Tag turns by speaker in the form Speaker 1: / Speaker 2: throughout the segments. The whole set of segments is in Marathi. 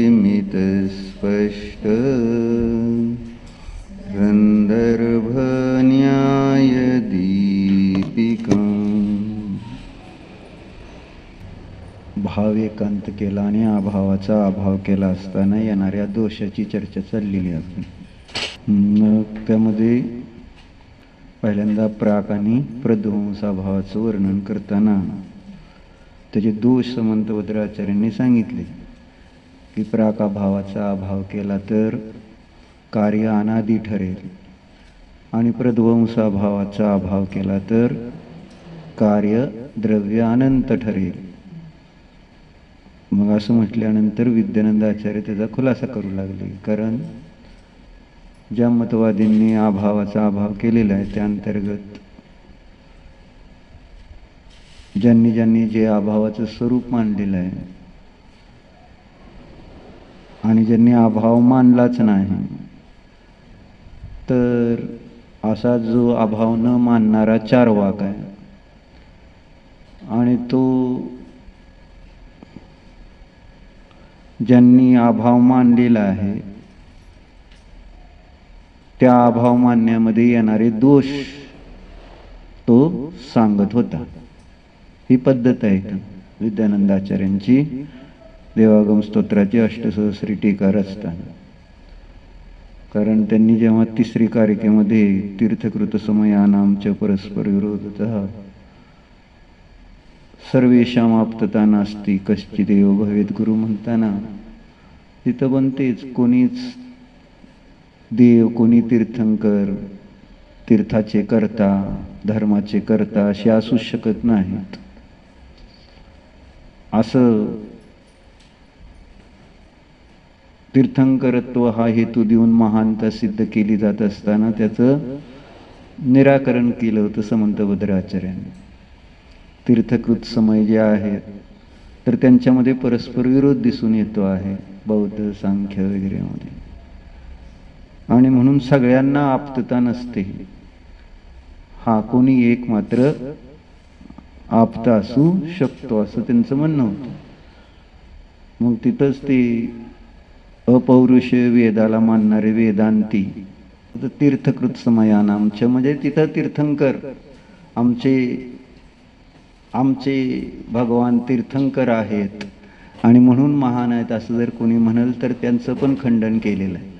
Speaker 1: मितस्पष्ट गंधर्वन्यायदीपिका। भाव एकांत केला आणि अभावाचा अभाव केला असताना येणाऱ्या दोषाची चर्चा चाललेली आहे. त्यामध्ये पहिल्यांदा प्राक आणि प्रध्वंसाभावाचं वर्णन करताना त्याचे दोष समंतभद्राचार्यांनी सांगितले की प्राकाभावाचा अभाव केला तर कार्य अनादि ठरेल आणि प्रध्वंसाभावाचा अभाव केला तर कार्य द्रव्य अनंत ठरेल. मग असं म्हटल्यानंतर विद्यानंद आचार्य त्याचा खुलासा करू लागले. कारण ज्या मतवादींनी अभावाचा अभाव केलेला आहे त्या अंतर्गत ज्यांनी ज्यांनी जे अभावाचं स्वरूप मानलेलं आहे आणि ज्यांनी अभाव मानलाच नाही, तर असा जो अभाव न मानणारा चार्वाक आहे आणि तो ज्यांनी अभाव मानलेला आहे त्या अभाव मानण्यामध्ये येणारे दोष तो सांगत होता. ही पद्धत आहे विद्यानंदाचार्यांची देवागम स्तोत्राची अष्टसहस्री टीका रचताना. कारण त्यांनी जेव्हा तिसरी कारिकेमध्ये तीर्थकृत समयानांच परस्पर विरोधतः सर्वेषां आप्तता नास्ति कश्चिदेव भवेद गुरु म्हणताना तिथं बनतेच कोणीच देव कोणी तीर्थंकर तीर्थाचे करता धर्माचे करता असे असू शकत नाहीत असं तीर्थंकरत्व हा हेतू देऊन महानता सिद्ध केली जात असताना त्याचं निराकरण केलं होतं समंतभद्राचार्यांनी. तीर्थकृत समय जे आहेत तर त्यांच्यामध्ये परस्पर विरोध दिसून येतो आहे बौद्ध सांख्य वगैरे मध्ये, आणि म्हणून सगळ्यांना आप्तता नसते. हा कोणी एक मात्र आप्त असू शकतो असं त्यांचं म्हणणं होतं. मग तिथंच ते अपौरुष वेदाला मानणारे वेदांती तीर्थकृत समयानांच म्हणजे तिथं तीर्थंकर आमचे भगवान तीर्थंकर आहेत आणि म्हणून महान आहेत असं जर कोणी म्हणाल तर त्यांचं पण खंडन केलेलं आहे.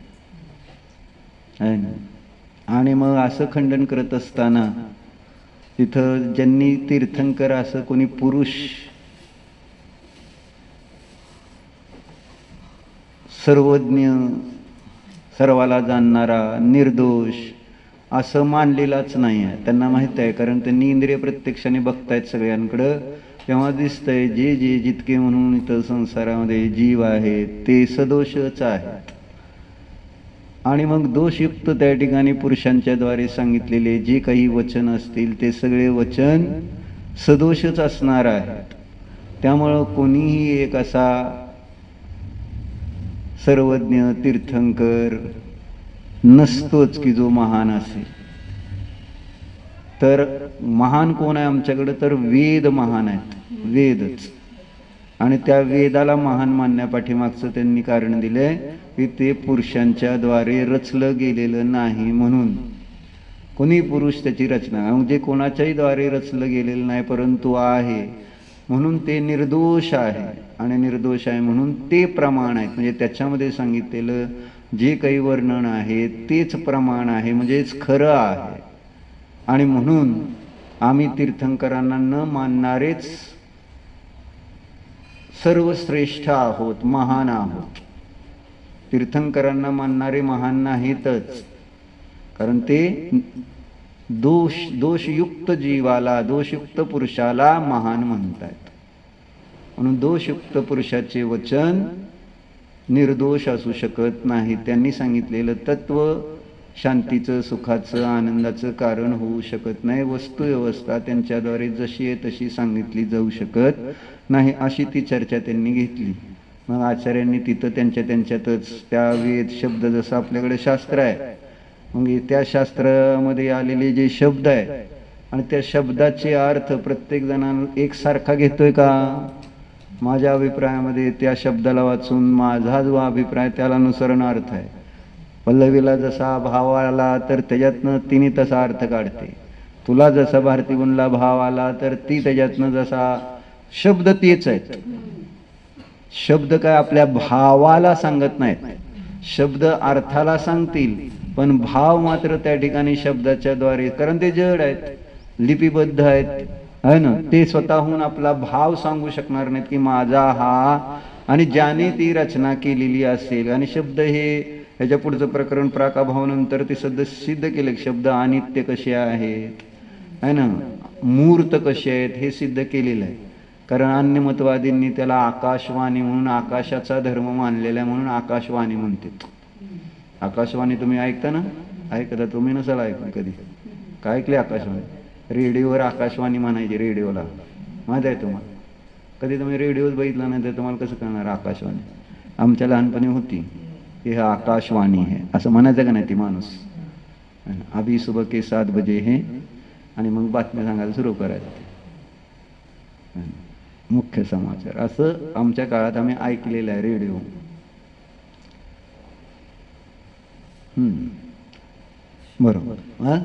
Speaker 1: आणि मग असं खंडन करत असताना तिथं ज्यांनी तीर्थंकर असं कोणी पुरुष सर्वज्ञ सर्वाला जाणणारा निर्दोष असं मानलेलाच नाही आहे. त्यांना माहित आहे, कारण त्यांनी इंद्रिय प्रत्यक्षाने बघतायत सगळ्यांकडं, तेव्हा दिसतंय जे जे जितके म्हणून इथं संसारामध्ये जीव आहेत ते सदोषच आहेत. आणि मग दोषयुक्त त्या ठिकाणी पुरुषांच्या द्वारे सांगितलेले जे काही वचन असतील ते सगळे वचन सदोषच असणार आहेत. त्यामुळं कोणीही एक असा सर्वज्ञ तीर्थंकर नसतोच की जो महान असेल. तर महान कोण आहे आमच्याकडे, तर वेद महान आहेत, वेदच. आणि त्या वेदाला महान मानण्यापाठीमागचं त्यांनी कारण दिलंय की ते पुरुषांच्या द्वारे रचलं गेलेलं नाही. म्हणून कोणी पुरुष त्याची रचना म्हणजे कोणाच्याही द्वारे रचलं गेलेलं नाही, परंतु आहे म्हणून ते निर्दोष आहे. आणि निर्दोष आहे म्हणून ते प्रमाण आहेत. म्हणजे त्याच्यामध्ये सांगितलेलं जे काही वर्णन आहे तेच प्रमाण आहे, म्हणजेच खरं आहे. आणि म्हणून आम्ही तीर्थंकरांना न मानणारेच सर्वश्रेष्ठ आहोत, महान आहोत. तीर्थंकरांना मानणारे महान नाहीतच, कारण ते दोषयुक्त जीवाला दोषयुक्त पुरुषाला महान म्हणतात. म्हणून दोषयुक्त पुरुषाचे वचन निर्दोष असू शकत नाही. त्यांनी सांगितलेलं तत्व शांतीचं सुखाचं आनंदाचं कारण होऊ शकत नाही. वस्तुव्यवस्था त्यांच्याद्वारे जशी आहे तशी सांगितली जाऊ शकत नाही, अशी ती चर्चा त्यांनी घेतली. मग आचार्यांनी तिथं त्यांच्यातच त्या वेद शब्द जसं आपल्याकडे शास्त्र आहे, मग त्या शास्त्रामध्ये आलेले जे शब्द आहे आणि त्या शब्दाचे अर्थ प्रत्येक जणांना एकसारखा घेतोय का, माझ्या अभिप्रायामध्ये त्या शब्दाला वाचून माझा जो अभिप्राय त्याला अनुसरण अर्थ आहे. पल्लवीला जसा भाव आला तर त्याच्यातनं तिने तसा अर्थ काढते. तुला जसा भारतीगुणला भाव आला तर ती त्याच्यातनं जसा, शब्द तेच आहेत. शब्द काय आपल्या भावाला सांगत नाहीत, शब्द अर्थाला सांगतील, पण भाव मात्र त्या ठिकाणी शब्दाच्या द्वारे, कारण ते जड आहेत, लिपिबद्ध आहेत, है ना. ते स्वतःहून आपला भाव सांगू शकणार नाहीत की माझा हा, आणि ज्याने ती रचना केलेली असेल. आणि शब्द हे ह्याच्या पुढचं प्रकरण प्राकाभावानंतर ते सिद्ध केले. शब्द अनित्य कसे आहेत, है ना, मूर्त कसे आहेत हे सिद्ध केलेलं आहे. कारण अन्यमतवादींनी त्याला आकाशवाणी म्हणून, आकाशाचा धर्म मानलेला आहे म्हणून आकाशवाणी म्हणतात. आकाशवाणी तुम्ही ऐकता ना, ऐकता तुम्ही नसाल ऐकलं कधी, काय ऐकले आकाशवाणी? रेडिओवर आकाशवाणी म्हणायची, रेडिओला माहिती आहे तुम्हाला. कधी तुम्ही रेडिओच बघितला नाही तर तुम्हाला कसं कळणार आकाशवाणी? आमच्या लहानपणी होती की हा आकाशवाणी आहे असं म्हणायचं का नाही ती माणूस. अभी सुबह के 7 बजे हे, आणि मग बातम्या सांगायला सुरू करायचं, मुख्य समाचार. असं आमच्या काळात आम्ही ऐकलेलं आहे रेडिओ. बरोबर. हा,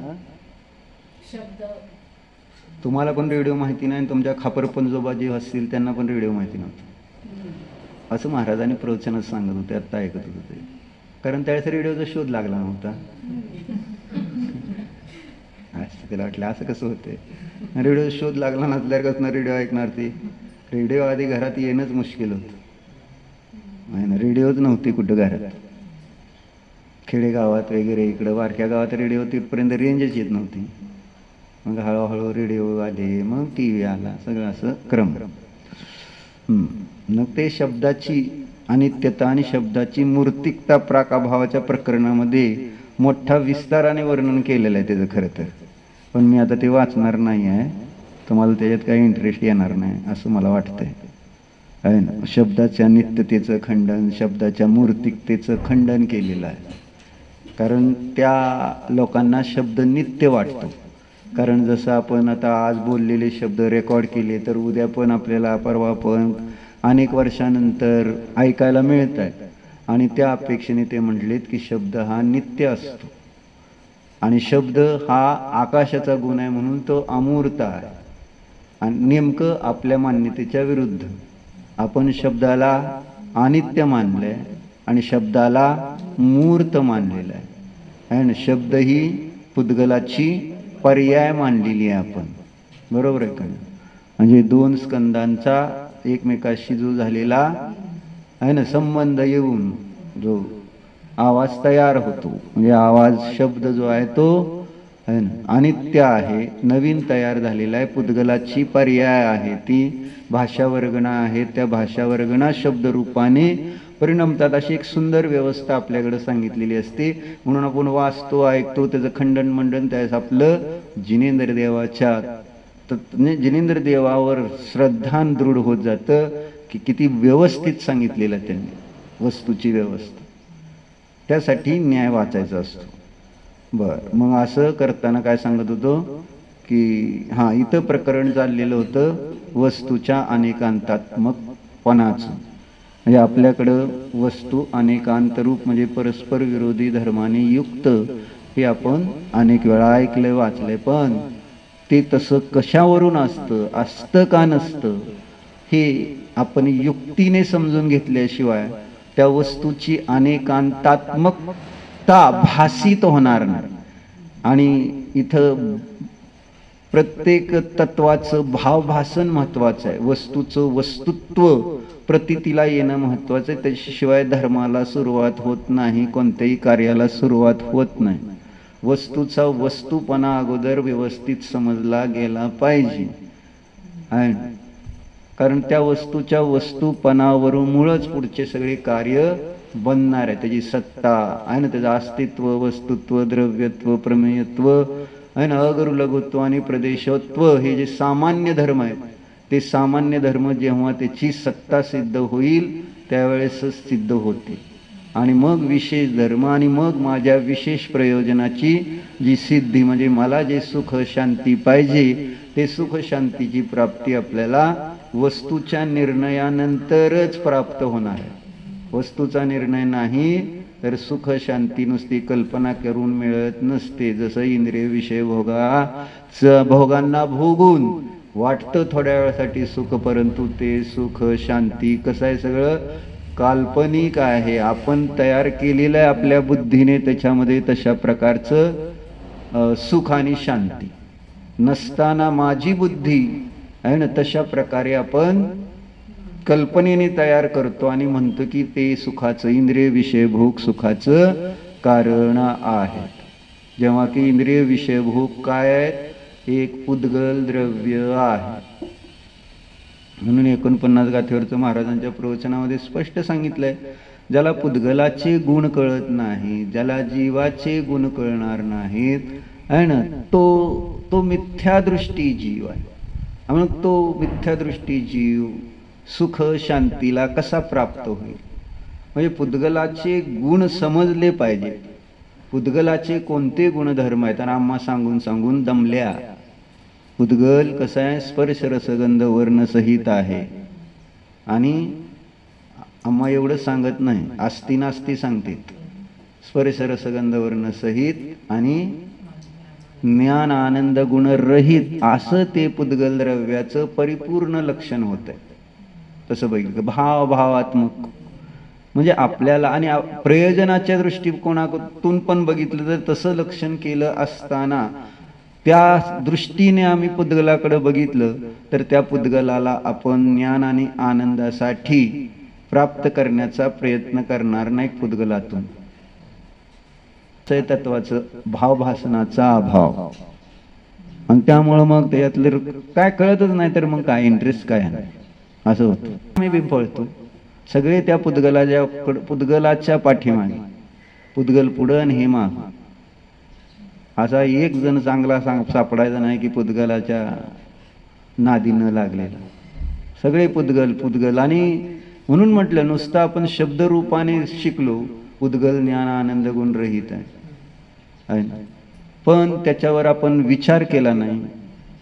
Speaker 1: तुम्हाला पण रेडिओ माहिती नाही, तुमच्या खापर पंजोबा जे असतील त्यांना पण रेडिओ माहिती नव्हतं असं महाराजांनी प्रवचनात सांगत होते. आत्ता ऐकत होते, कारण त्यावेळेस रेडिओचा शोध लागला नव्हता. त्याला वाटलं असं कसं होते, रेडिओ शोध लागला नसल्यावर कसं रेडिओ ऐकणार ते. रेडिओ आधी घरात येणंच मुश्किल होतं, रेडिओच नव्हती कुठं घरात. खेडेगावात वगैरे, इकडं बारक्या गावात रेडिओ तिथपर्यंत रेंजच येत नव्हती. मग हळूहळू रेडिओ आले, मग टी व्ही आला, सगळं असं क्रम. मग ते शब्दाची अनित्यता आणि शब्दाची मूर्तिकता प्राकाभावाच्या प्रकरणामध्ये मोठा विस्ताराने वर्णन केलेलं आहे त्याचं खरं तर. पण मी आता ते वाचणार नाही आहे, तुम्हाला त्याच्यात काही इंटरेस्ट येणार नाही असं मला वाटतंय, आहे ना. शब्दाच्या नित्यतेचं खंडन, शब्दाच्या मूर्तिकतेचं खंडन केलेलं आहे. कारण त्या लोकांना शब्द नित्य वाटतो. कारण जसं आपण आता आज बोललेले शब्द रेकॉर्ड केले तर उद्या पण आपल्याला, परवा पण, अनेक वर्षानंतर ऐकायला मिळत आहेत. आणि त्या अपेक्षेने ते म्हटलेत की शब्द हा नित्य असतो, आणि शब्द हा आकाशाचा गुण आहे म्हणून तो अमूर्त आहे. आणि नेमकं आपल्या मान्यतेच्या विरुद्ध आपण शब्दाला अनित्य मानलंय आणि शब्दाला मूर्त मानलेलं आहे. आणि शब्द ही पुद्गलाची पर्याय मानलेली आहे आपण, बरोबर आहे का? म्हणजे 2 स्कंदांचा एकमेकाशी जो झालेला आहे ना संबंध येऊन जो आवाज तयार होतो, म्हणजे आवाज शब्द जो आहे तो आहे ना अनित्य आहे, नवीन तयार झालेला आहे, पुद्गलाची पर्याय आहे, ती भाषा वर्गणा आहे, त्या भाषा वर्गणा शब्द रूपाने परिणमतात. अशी एक सुंदर व्यवस्था आपल्याकडे सांगितलेली असते. म्हणून आपण वाचतो, ऐकतो, त्याचं खंडन मंडन त्यावेळेस आपलं जिनेंद्र देवाच्या जिनेंद्र देवावर श्रद्धान दृढ होत जातं की किती व्यवस्थित सांगितलेलं त्यांनी वस्तूची व्यवस्था. त्यासाठी न्याय वाचायचा असतो. बरं, मग असं करताना काय सांगत होतो की हां, इथं प्रकरण चाललेलं होतं वस्तूच्या अनेकांतात्मकपणाचं. म्हणजे आपल्याकडं वस्तू अनेकांत रूप म्हणजे परस्पर विरोधी धर्माने युक्त, हे आपण अनेक वेळा ऐकलंय, वाचलंय. पण ते तसं कशावरून असतं का नसतं हे आपण युक्तीने समजून घेतल्याशिवाय त्या वस्तूची अनेकांतात्मकता भासित होणार नाही. आणि इथं प्रत्येक तत्वाचं भावभासन महत्वाचं आहे. वस्तूचं वस्तुत्व प्रतीतीला येणं महत्वाचं आहे. त्याच्याशिवाय धर्माला सुरुवात होत नाही, कोणत्याही कार्याला सुरुवात होत नाही. वस्तूचा वस्तूपणा अगोदर व्यवस्थित समजला गेला पाहिजे, कारण त्या वस्तूच्या वस्तूपणावरूनच पुढचे सगळे कार्य बनणार आहे. त्याची सत्ता आहे ना, त्याचं अस्तित्व, वस्तुत्व, द्रव्यत्व, प्रमेयत्व आहे ना, अगरू लघुत्व आणि प्रदेशत्व, हे जे सामान्य धर्म आहेत, ते सामान्य धर्म जेव्हा त्याची सत्ता सिद्ध होईल त्यावेळेस सिद्ध होते. आणि मग विशेष धर्म आणि मग माझ्या विशेष प्रयोजनाची जी सिद्धी, म्हणजे मला जे सुख शांती पाहिजे ते सुख शांतीची प्राप्ती आपल्याला वस्तूच्या निर्णयानंतरच प्राप्त होणार आहे. वस्तूचा निर्णय नाही तर सुख शांती नुसती कल्पना करून मिळत नसते. जसं इंद्रिय विषय भोगांना भोगून वाटतं थोड्या वेळासाठी सुख, परंतु ते सुख शांती कसं आहे, सगळं काल्पनिक आहे. आपण तयार केलेलं आहे आपल्या बुद्धीने, त्याच्यामध्ये तशा प्रकारचं सुख आणि शांती नसताना माझी बुद्धी आहे ना, तशा प्रकारे आपण कल्पनेने तयार करतो आणि म्हणतो की ते सुखाचं, इंद्रिय विषय भोग सुखाचं कारण आहे. जेव्हा की इंद्रिय विषय भोग काय आहेत, एक पुद्गल द्रव्य आहे. म्हणून 49 गाथेवरचं महाराजांच्या प्रवचनामध्ये स्पष्ट सांगितलंय, ज्याला पुद्गलाचे गुण कळत नाही, ज्याला जीवाचे गुण कळणार नाहीत आहे ना, तो मिथ्यादृष्टी जीव आहे. म्हणून तो मिथ्यादृष्टी जीव सुख शांतीला कसा प्राप्त होईल. म्हणजे पुद्गलाचे गुण समजले पाहिजे. पुद्गलाचे कोणते गुणधर्म आहेत आणि आम्हा सांगून सांगून दमल्या. पुद्गल कसं आहे, स्पर्श रसगंध वर्ण सहित आहे. आणि आम्हा एवढं सांगत नाही, आस्ती नास्ती सांगते. स्पर्श रसगंध वर्ण सहित आणि ज्ञान आनंद गुण रहित असं ते पुद्गल द्रव्याचं परिपूर्ण लक्षण होत आहे. तसं बघितलं भावात्मक, म्हणजे आपल्याला आणि प्रयोजनाच्या दृष्टिकोनातून पण बघितलं तर तसं लक्षण केलं असताना त्या दृष्टीने आम्ही पुद्गलाकडे बघितलं तर त्या पुद्गलाला आपण ज्ञान आणि आनंदासाठी प्राप्त करण्याचा प्रयत्न करणार नाही पुद्गलातून. तत्वाचं भावभासनाचा अभाव, आणि त्यामुळं मग त्यातलं काय कळतच नाही, तर मग काय इंटरेस्ट काय आहे असं होतं. आम्ही बिंपळतो सगळे त्या पुद्गलाच्या पाठीमागे, पुद्गल पुढं आणि हे माग. असा एक जण चांगला सापडायचा नाही की पुद्गलाच्या नादी न लागलेला. सगळे पुद्गल. आणि म्हणून म्हटलं नुसतं आपण शब्दरूपाने शिकलो पुद्गल ज्ञान आनंद गुण रहित आहे, पण त्याच्यावर आपण विचार केला नाही.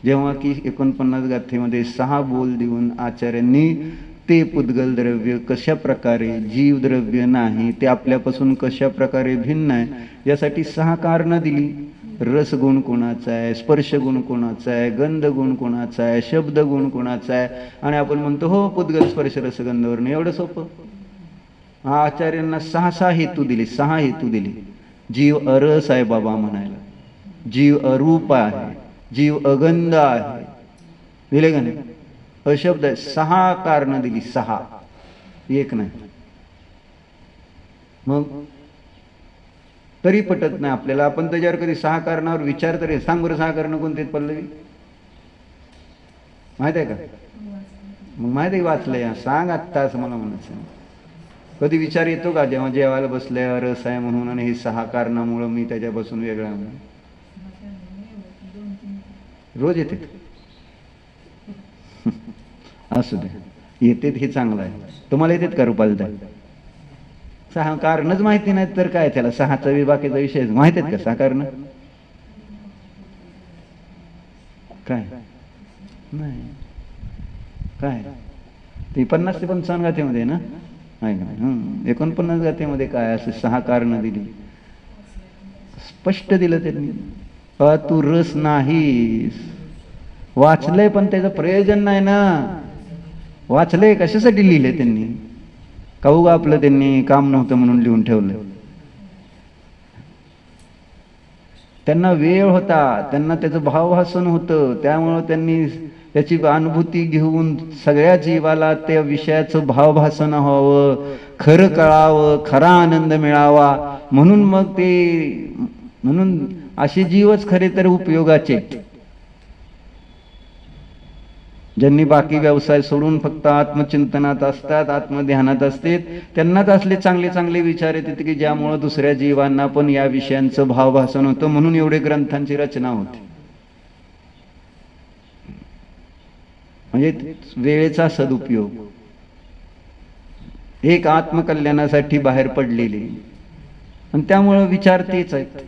Speaker 1: जेव्हा की 49 गाथेमध्ये 6 बोल देऊन आचार्यांनी ते पुद्गल द्रव्य कशा प्रकारे जीव द्रव्य नाही, ते आपल्यापासून कशा प्रकारे भिन्न आहे, यासाठी 6 कारणं दिली. रस गुण कोणाचा आहे, स्पर्श गुण कोणाचा आहे, गंध गुण कोणाचा आहे, शब्द गुण कोणाचा आहे. आणि आपण म्हणतो हो पुद्गल स्पर्श रसगंधवर्ण, एवढं सोपं. हा आचार्यांना 6 हेतू दिले. 6 हेतू दिले. जीव अरस आहे बाबा म्हणायला, जीव अरूप आहे, जीव अगंध आहे, दिले का नाही, अशब्द आहे. 6 कारणं दिली, 6, एक नाही. मग तरी पटत नाही आपल्याला. आपण त्याच्यावर कधी 6 कारणावर विचार तरी सांग बरं. 6 कारणं कोणते पल्लवी माहित आहे का? मग माहित आहे, वाचलंय, सांग आत्ता असं मला म्हणायचं. कधी विचार येतो का जेव्हा जेवायला बसले रस आहे म्हणून आणि हे 6 कारणामुळं मी त्याच्यापासून वेगळा म्हणून? रोज येते असू दे, येतेत हे चांगलं आहे. तुम्हाला येतेत का रुपालता? 6 कारणच माहिती नाहीत तर काय त्याला 6चा बाकीचा विषय माहित आहेत का? 6 कारण काय नाही, काय ते 50 ते 55 गाथेमध्ये ना आहे का? 49 गाथेमध्ये काय असं 6 कारणं दिली, स्पष्ट दिलं त्यांनी. तू रस नाहीस, वाचलंय पण त्याचं प्रयोजन नाही ना. वाचलंय कशासाठी लिहिले त्यांनी? काहू का आपलं त्यांनी काम नव्हतं म्हणून लिहून ठेवलं. त्यांना वेळ होता, त्यांना त्याचं भावभासन होतं, त्यामुळं त्यांनी त्याची अनुभूती घेऊन सगळ्या जीवाला त्या विषयाचं भावभासन व्हावं, खरं कळावं, खरा आनंद मिळावा. म्हणून मग ते म्हणून असे जीवच खरे तर उपयोगाचे, ज्यांनी बाकी व्यवसाय सोडून फक्त आत्मचिंतनात असतात, आत्मध्यानात असतात, त्यांनाच असले चांगले चांगले विचार येतात की ज्यामुळे दुसऱ्या जीवांना पण या विषयांचं भावभासन होतं. म्हणून एवढे ग्रंथांची रचना होते. म्हणजे वेळेचा सदुपयोग. एक आत्मकल्याणासाठी बाहेर पडलेली, आणि त्यामुळं विचार तेच आहेत.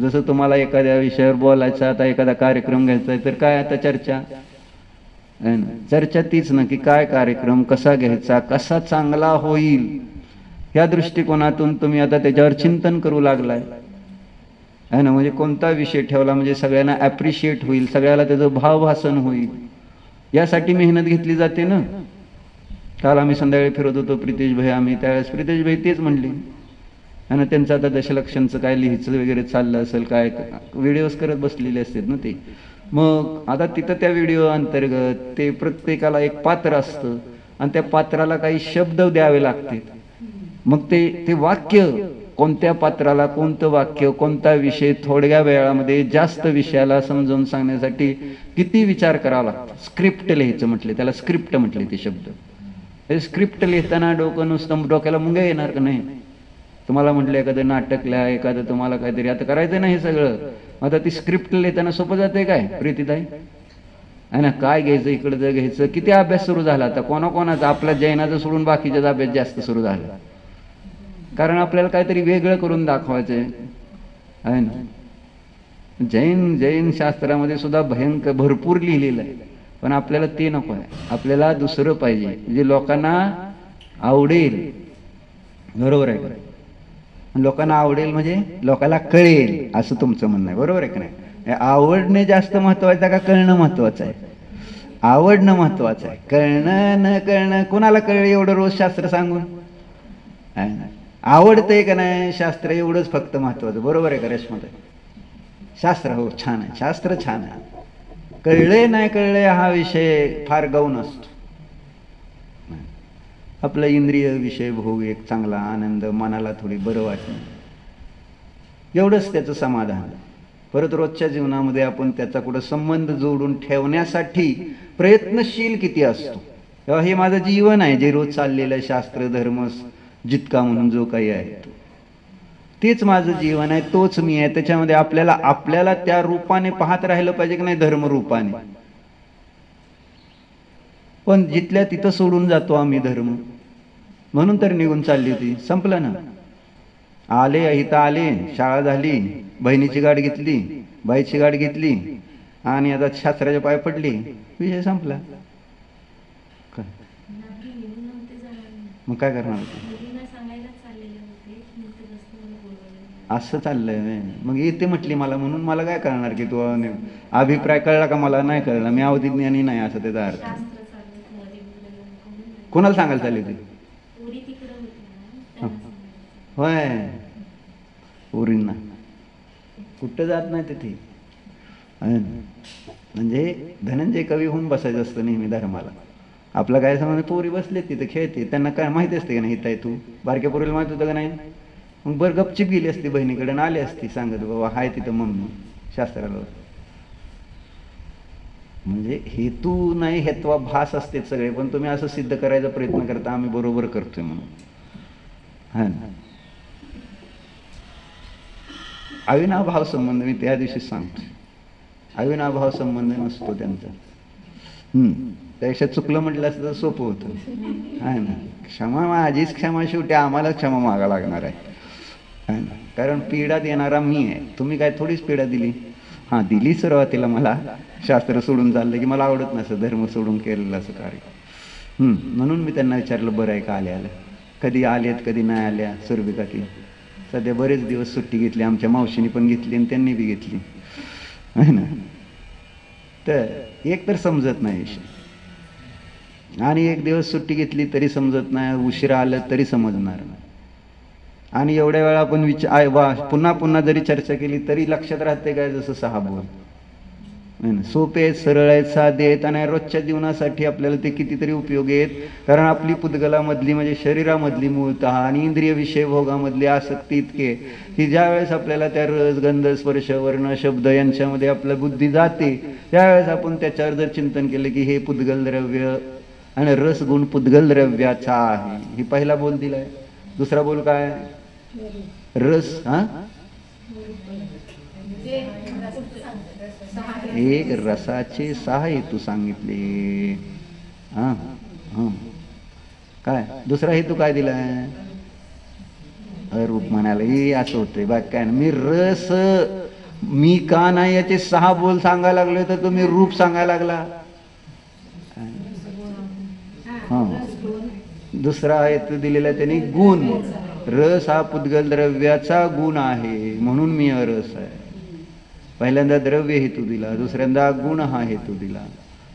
Speaker 1: जसं तुम्हाला एखाद्या विषयावर बोलायचं, आता एखादा कार्यक्रम घ्यायचा आहे, तर काय आता चर्चा आहे ना, चर्चा तीच ना, की काय कार्यक्रम कसा घ्यायचा, कसा चांगला होईल, या दृष्टिकोनातून तुम्ही आता त्याच्यावर चिंतन करू लागलाय आहे ना. म्हणजे कोणता विषय ठेवला म्हणजे सगळ्यांना ॲप्रिशिएट होईल, सगळ्याला त्याचं भावभासन होईल, यासाठी मेहनत घेतली जाते ना. काल आम्ही संध्याकाळी फिरत होतो प्रितेश भाई, आम्ही त्यावेळेस प्रितेश भाई तेच म्हणले, आणि त्यांचं आता दशलक्षांचं काय लिहायचं वगैरे चाललं असेल, काय व्हिडिओज करत बसलेले असतात ना ते. मग आता तिथं त्या व्हिडिओ अंतर्गत ते प्रत्येकाला एक पात्र असतं, आणि त्या पात्राला काही शब्द द्यावे लागते. मग ते वाक्य, कोणत्या पात्राला कोणतं वाक्य, कोणता विषय थोड्या वेळामध्ये जास्त विषयाला समजावून सांगण्यासाठी किती विचार करावा लागतो. स्क्रिप्ट लिहायचं म्हटले, त्याला स्क्रिप्ट म्हटले ते शब्द. स्क्रिप्ट लिहिताना डोकं नुसतं, डोक्याला मुंग्या येणार का नाही? तुम्हाला म्हटलं एखादं नाटक लिहा, एखादं तुम्हाला काहीतरी आता करायचं नाही हे सगळं, आता ती स्क्रिप्ट लिहिताना सोपं जाते काय प्रीतीताई? आहे ना, काय घ्यायचं, इकडचं घ्यायचं, किती अभ्यास सुरू झाला आता कोणाकोणाचा, आपल्या जैनाचं सोडून बाकीच्याचा अभ्यास जास्त सुरू झाला, कारण आपल्याला काहीतरी वेगळं करून दाखवायचंय आहे ना. जैन शास्त्रामध्ये सुद्धा भयंकर भरपूर लिहिलेलं आहे, पण आपल्याला ते नको आहे, आपल्याला दुसरं पाहिजे जे लोकांना आवडेल. बरोबर आहे का? लोकांना आवडेल म्हणजे लोकांना कळेल, असं तुमचं म्हणणं आहे, बरोबर आहे का नाही? आवडणे जास्त महत्वाचं का कळणं महत्वाचं आहे? आवडणं महत्वाचं आहे. कळणं न कळणं कोणाला कळलं एवढं रोज शास्त्र सांगून? आवडतंय का नाही शास्त्र, एवढंच फक्त महत्वाचं, बरोबर आहे का रेश्माताई? शास्त्र हो छान आहे, शास्त्र छान आहे, कळले नाही कळले हा विषय फार गौण असतो. आपला इंद्रिय विषय भोग, एक चांगला आनंद, मनाला थोडी बरं वाटणं, एवढंच त्याचं समाधान. परत रोजच्या जीवनामध्ये आपण त्याचा कुठं संबंध जोडून ठेवण्यासाठी प्रयत्नशील किती असतो. तेव्हा हे माझं जीवन आहे, जे रोज चाललेलं शास्त्र धर्म जितका म्हणून जो काही आहे तेच माझं जीवन आहे, तोच मी आहे. त्याच्यामध्ये आपल्याला त्या रूपाने पाहत राहिलं पाहिजे की नाही, धर्म रूपाने. पण जिथल्या तिथं सोडून जातो आम्ही धर्म, म्हणून तर निघून चालली होती, संपलं ना. आले इथं आले, शाळा झाली, बहिणीची गाठ घेतली, बाईची गाठ घेतली, आणि आता शास्त्राच्या पाय पडली, विषय संपला. मग काय करणार होते? असं चाललंय. मग येते म्हटली मला, म्हणून मला काय करणार की तू अभिप्राय कळला का? मला नाही कळला, मी अवधिज्ञानी नाही, असं त्याचा अर्थ. कोणाला सांगायला चालली होती? होय, पोरींना कुठं जात नाही तिथे. म्हणजे धनंजय कवी होऊन बसायचं असतं नेहमी धर्माला. आपलं काय समज, पोरी बसले तिथे खेळते, त्यांना काय माहिती असते का नाही हित आहे तू? बारक्या पोरीला माहित होतं का नाही? मग बरं गपचिप गेली असती बहिणीकडे, आली असती सांगत, बाबा हाय तिथं मम्मी शास्त्राला. म्हणजे हेतू नाही, हेत्वाभास असते सगळे, पण तुम्ही असं सिद्ध करायचा प्रयत्न करता आम्ही बरोबर करतोय म्हणून. हा ना, अविनाभाव संबंध मी त्या दिवशी सांगतो, अविनाभाव संबंध नसतो त्यांचा. त्यापेक्षा चुकलं म्हटलं असतं तर सोपं होतं, आहे ना. क्षमा माझीच क्षमा, शेवटी आम्हाला क्षमा मागा लागणार आहे ना, कारण पीडा देणारा मी आहे, तुम्ही काय थोडीच पीडा दिली. हां दिली सुरुवातीला, मला शास्त्र सोडून चाललं की मला आवडत नसतं धर्म सोडून केलेलं असं कार्य. म्हणून मी त्यांना विचारलं, बरं आहे का आल्या कधी आलेत कधी नाही आल्या सुरभिका ती. सध्या बरेच दिवस सुट्टी घेतली, आमच्या मावशीने पण घेतली आणि त्यांनी बी घेतली, आहे ना. तर एक तर समजत नाही विषय, आणि एक दिवस सुट्टी घेतली तरी समजत नाही, उशिरा आलं तरी समजणार नाही. आणि एवढ्या वेळा आपण पुन्हा पुन्हा जरी चर्चा केली तरी लक्षात राहते काय, जसं 6 बोल सोपे आहेत, सरळ आहेत, साधे आहेत, आणि रोजच्या जीवनासाठी आपल्याला ते कितीतरी उपयोगी आहेत. कारण आपली पुद्गलामधली म्हणजे शरीरामधली मूळतः आणि इंद्रिय विषय भोगामधली आसक्ती इतके की ज्या वेळेस आपल्याला त्या रस गंध स्पर्श वर्ण शब्द यांच्यामध्ये आपलं बुद्धी जाते, त्यावेळेस आपण त्याच्यावर जर चिंतन केलं की हे पुद्गल द्रव्य आणि रस गुण पुद्गल द्रव्याचा आहे, ही पहिला बोल दिलाय. दुसरा बोल काय? रस. एक रसाचे 6 हेतू सांगितले. काय दुसरा हेतू काय दिलाय? रूप म्हणायला हे असं होतंय बाकी काय. मी रस मी का नाही याचे 6 बोल सांगायला लागले तर तुम्ही रूप सांगायला लागला. हा दुसरा हेतू दिलेला त्यांनी गुण. रस हा पुद्गल द्रव्याचा गुण आहे म्हणून मी अरस आहे. पहिल्यांदा द्रव्य हेतू दिला, दुसऱ्यांदा गुण हा हेतू दिला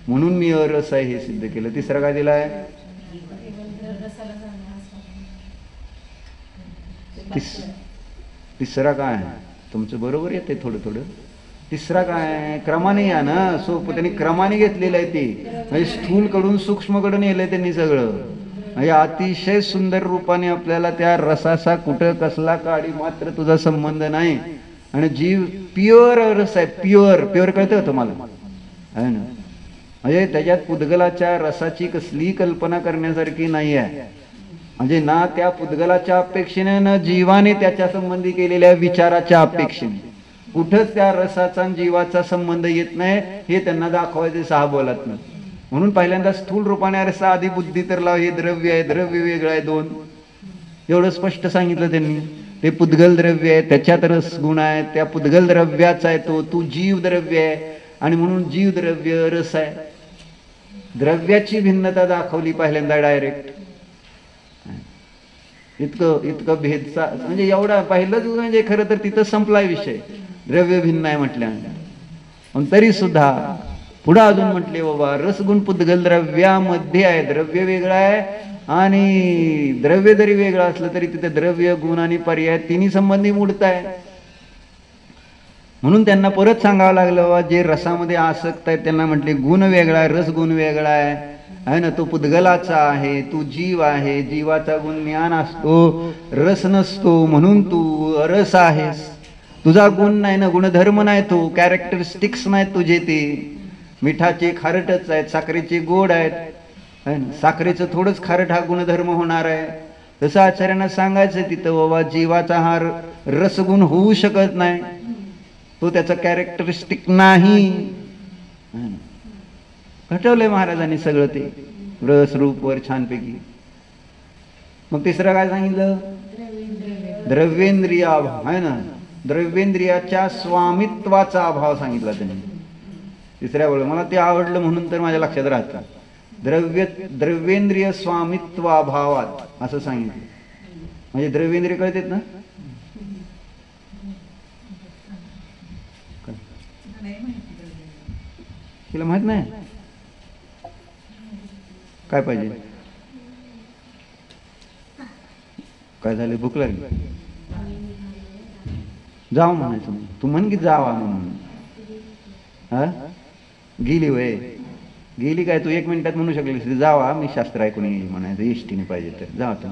Speaker 1: म्हणून मी अरस आहे हे सिद्ध केलं. तिसरा काय दिलाय? तिसरा काय? तुमचं बरोबर येते थोडं थोडं. तिसरा काय? क्रमाने या ना. सोपं त्यांनी क्रमाने घेतलेलं आहे ते. म्हणजे स्थूल कडून सूक्ष्म कडून नेलंय त्यांनी सगळं. म्हणजे अतिशय सुंदर रूपाने आपल्याला त्या रसाचा कुठं कसला काडी मात्र तुझा संबंध नाही. आणि जीव प्युअर रस आहे. प्युअर प्युअर कळतं तुम्हाला आहे ना. म्हणजे त्याच्यात पुद्गलाच्या रसाची कसली कल्पना करण्यासारखी नाही आहे. म्हणजे ना त्या पुद्गलाच्या अपेक्षेने ना जीवाने त्याच्या संबंधी केलेल्या विचाराच्या अपेक्षेने कुठंच त्या रसाचा जीवाचा संबंध येत नाही. हे त्यांना दाखवायचे 6 बोलात नाही. म्हणून पहिल्यांदा स्थूल रूपाने रसा आधी बुद्धी तर लाव. हे द्रव्य आहे, द्रव्य वेगळं आहे 2 एवढं स्पष्ट सांगितलं त्यांनी. ते पुद्गल द्रव्य आहे, त्याच्यात रस गुण आहे, त्या पुद्गल द्रव्याचा आहे तो. तू जीव द्रव्य आहे आणि म्हणून जीव द्रव्य रस आहे. द्रव्याची भिन्नता दाखवली पहिल्यांदा डायरेक्ट. इतकं भेदचा म्हणजे एवढा पहिलंच म्हणजे खरं तर तिथं संपलाय विषय. द्रव्य भिन्न आहे म्हटल्यानंतर पण तरी सुद्धा पुढे अजून म्हटले बाबा रसगुण पुद्गल द्रव्यामध्ये आहे. द्रव्य वेगळं आहे आणि द्रव्य जरी वेगळं असलं तरी तिथे द्रव्य गुण आणि पर्याय तिन्ही संबंधी मोडत आहे. म्हणून त्यांना परत सांगावं लागलं बाबा जे रसामध्ये आसक्त आहेत त्यांना म्हटले गुण वेगळा आहे, रसगुण वेगळा आहे ना. तो पुद्गलाचा आहे, तू जीव आहे. जीवाचा गुण ज्ञान असतो, रस नसतो म्हणून तू अरस आहेस. तुझा गुण नाही ना, गुणधर्म नाही, तो कॅरेक्टरिस्टिक्स नाहीत तुझे. ते मिठाचे खारटच आहेत, साखरेचे गोड आहेत. साखरेचं थोडंच खारट हा गुणधर्म होणार आहे. तसं आचार्यांना सांगायचं तिथं बाबा जीवाचा हा रसगुण होऊ शकत नाही, तो त्याचा कॅरेक्टरिस्टिक नाही. घटवलंय महाराजांनी सगळं ते रस रूप वर छानपैकी. मग तिसरं काय सांगितलं? द्रव्येंद्रिय अभाव आहे ना. द्रव्येंद्रियाच्या स्वामित्वाचा अभाव सांगितला त्यांनी तिसऱ्या वेळेला. मला ते आवडलं म्हणून तर माझ्या लक्षात राहतं. द्रव्येंद्रिय स्वामित्वाभावात असं सांगितलं. म्हणजे द्रव्येंद्रिय कळतात ना. तिला माहित नाही काय पाहिजे. काय झालं? भूक लागली? जाव म्हणायचं. तू म्हण की जावा म्हणून. हा गेली वय गेली काय? तू 1 मिनिटात म्हणू शकलीस जावा मी शास्त्र ऐकून येईल म्हणायचं. एसटीने पाहिजे तर जावा तर.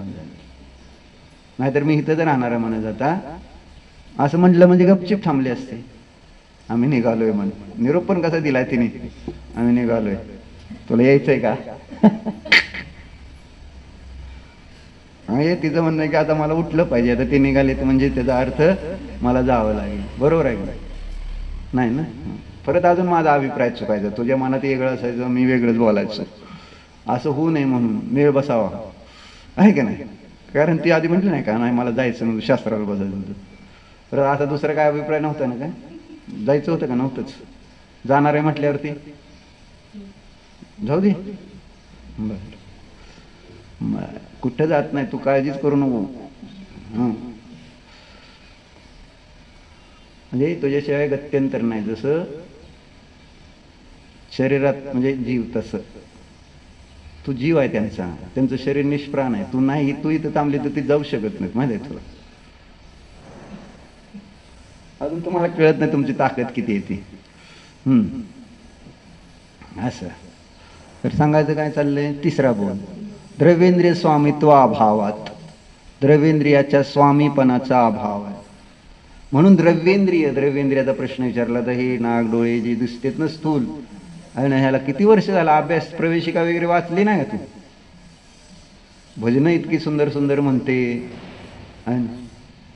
Speaker 1: नाहीतर मी इथंच राहणार आहे म्हणायचं. आता असं म्हटलं म्हणजे गपचिप थांबले असते. आम्ही निघालोय म्हण. निरोप पण कसा दिलाय तिने? आम्ही निघालोय. तुला यायचंय का? हे तिचं म्हणणं आहे की आता मला उठलं पाहिजे. आता ते निघाले म्हणजे त्याचा अर्थ मला जावं लागेल. बरोबर आहे का नाही ना? परत अजून माझा अभिप्राय चुकायचा. तुझ्या मनात वेगळं असायचं, मी वेगळंच बोलायचं. असं होऊ नये म्हणून मेळ बसावा आहे का नाही. कारण ती आधी म्हटली नाही का नाही मला जायचं नव्हतं, शास्त्राला बसायचं होतं. तर आता दुसरा काय अभिप्राय नव्हता ना? काय जायचं होतं का? नव्हतंच. जाणार आहे म्हटल्यावरती जाऊ दे. बर कुठं जात नाही, तू काळजीच करू नको. म्हणजे तुझ्याशिवाय गत्यंतर नाही. जसं शरीरात म्हणजे जीव तसं तू जीव आहे त्यांचा. त्यांचं शरीर निष्प्राण आहे. तू नाही, तू इथं थांबली तर ती जाऊ शकत नाही. माहिती आहे तुला? अजून तुम्हाला कळत नाही तुमची ताकद किती येते. असं तर सांगायचं काय चाललंय? तिसरा बोल द्रव्येंद्रिय स्वामित्व अभावात. द्रव्येंद्रियाच्या स्वामीपणाचा अभाव आहे म्हणून द्रव्येंद्रियाचा प्रश्न विचारला तर हे नाक डोळे जे दिसतेत ना स्थूल आणि ह्याला किती वर्ष झाला अभ्यास प्रवेशिका वगैरे वाचली नाही का तू? भजनं इतकी सुंदर सुंदर म्हणते,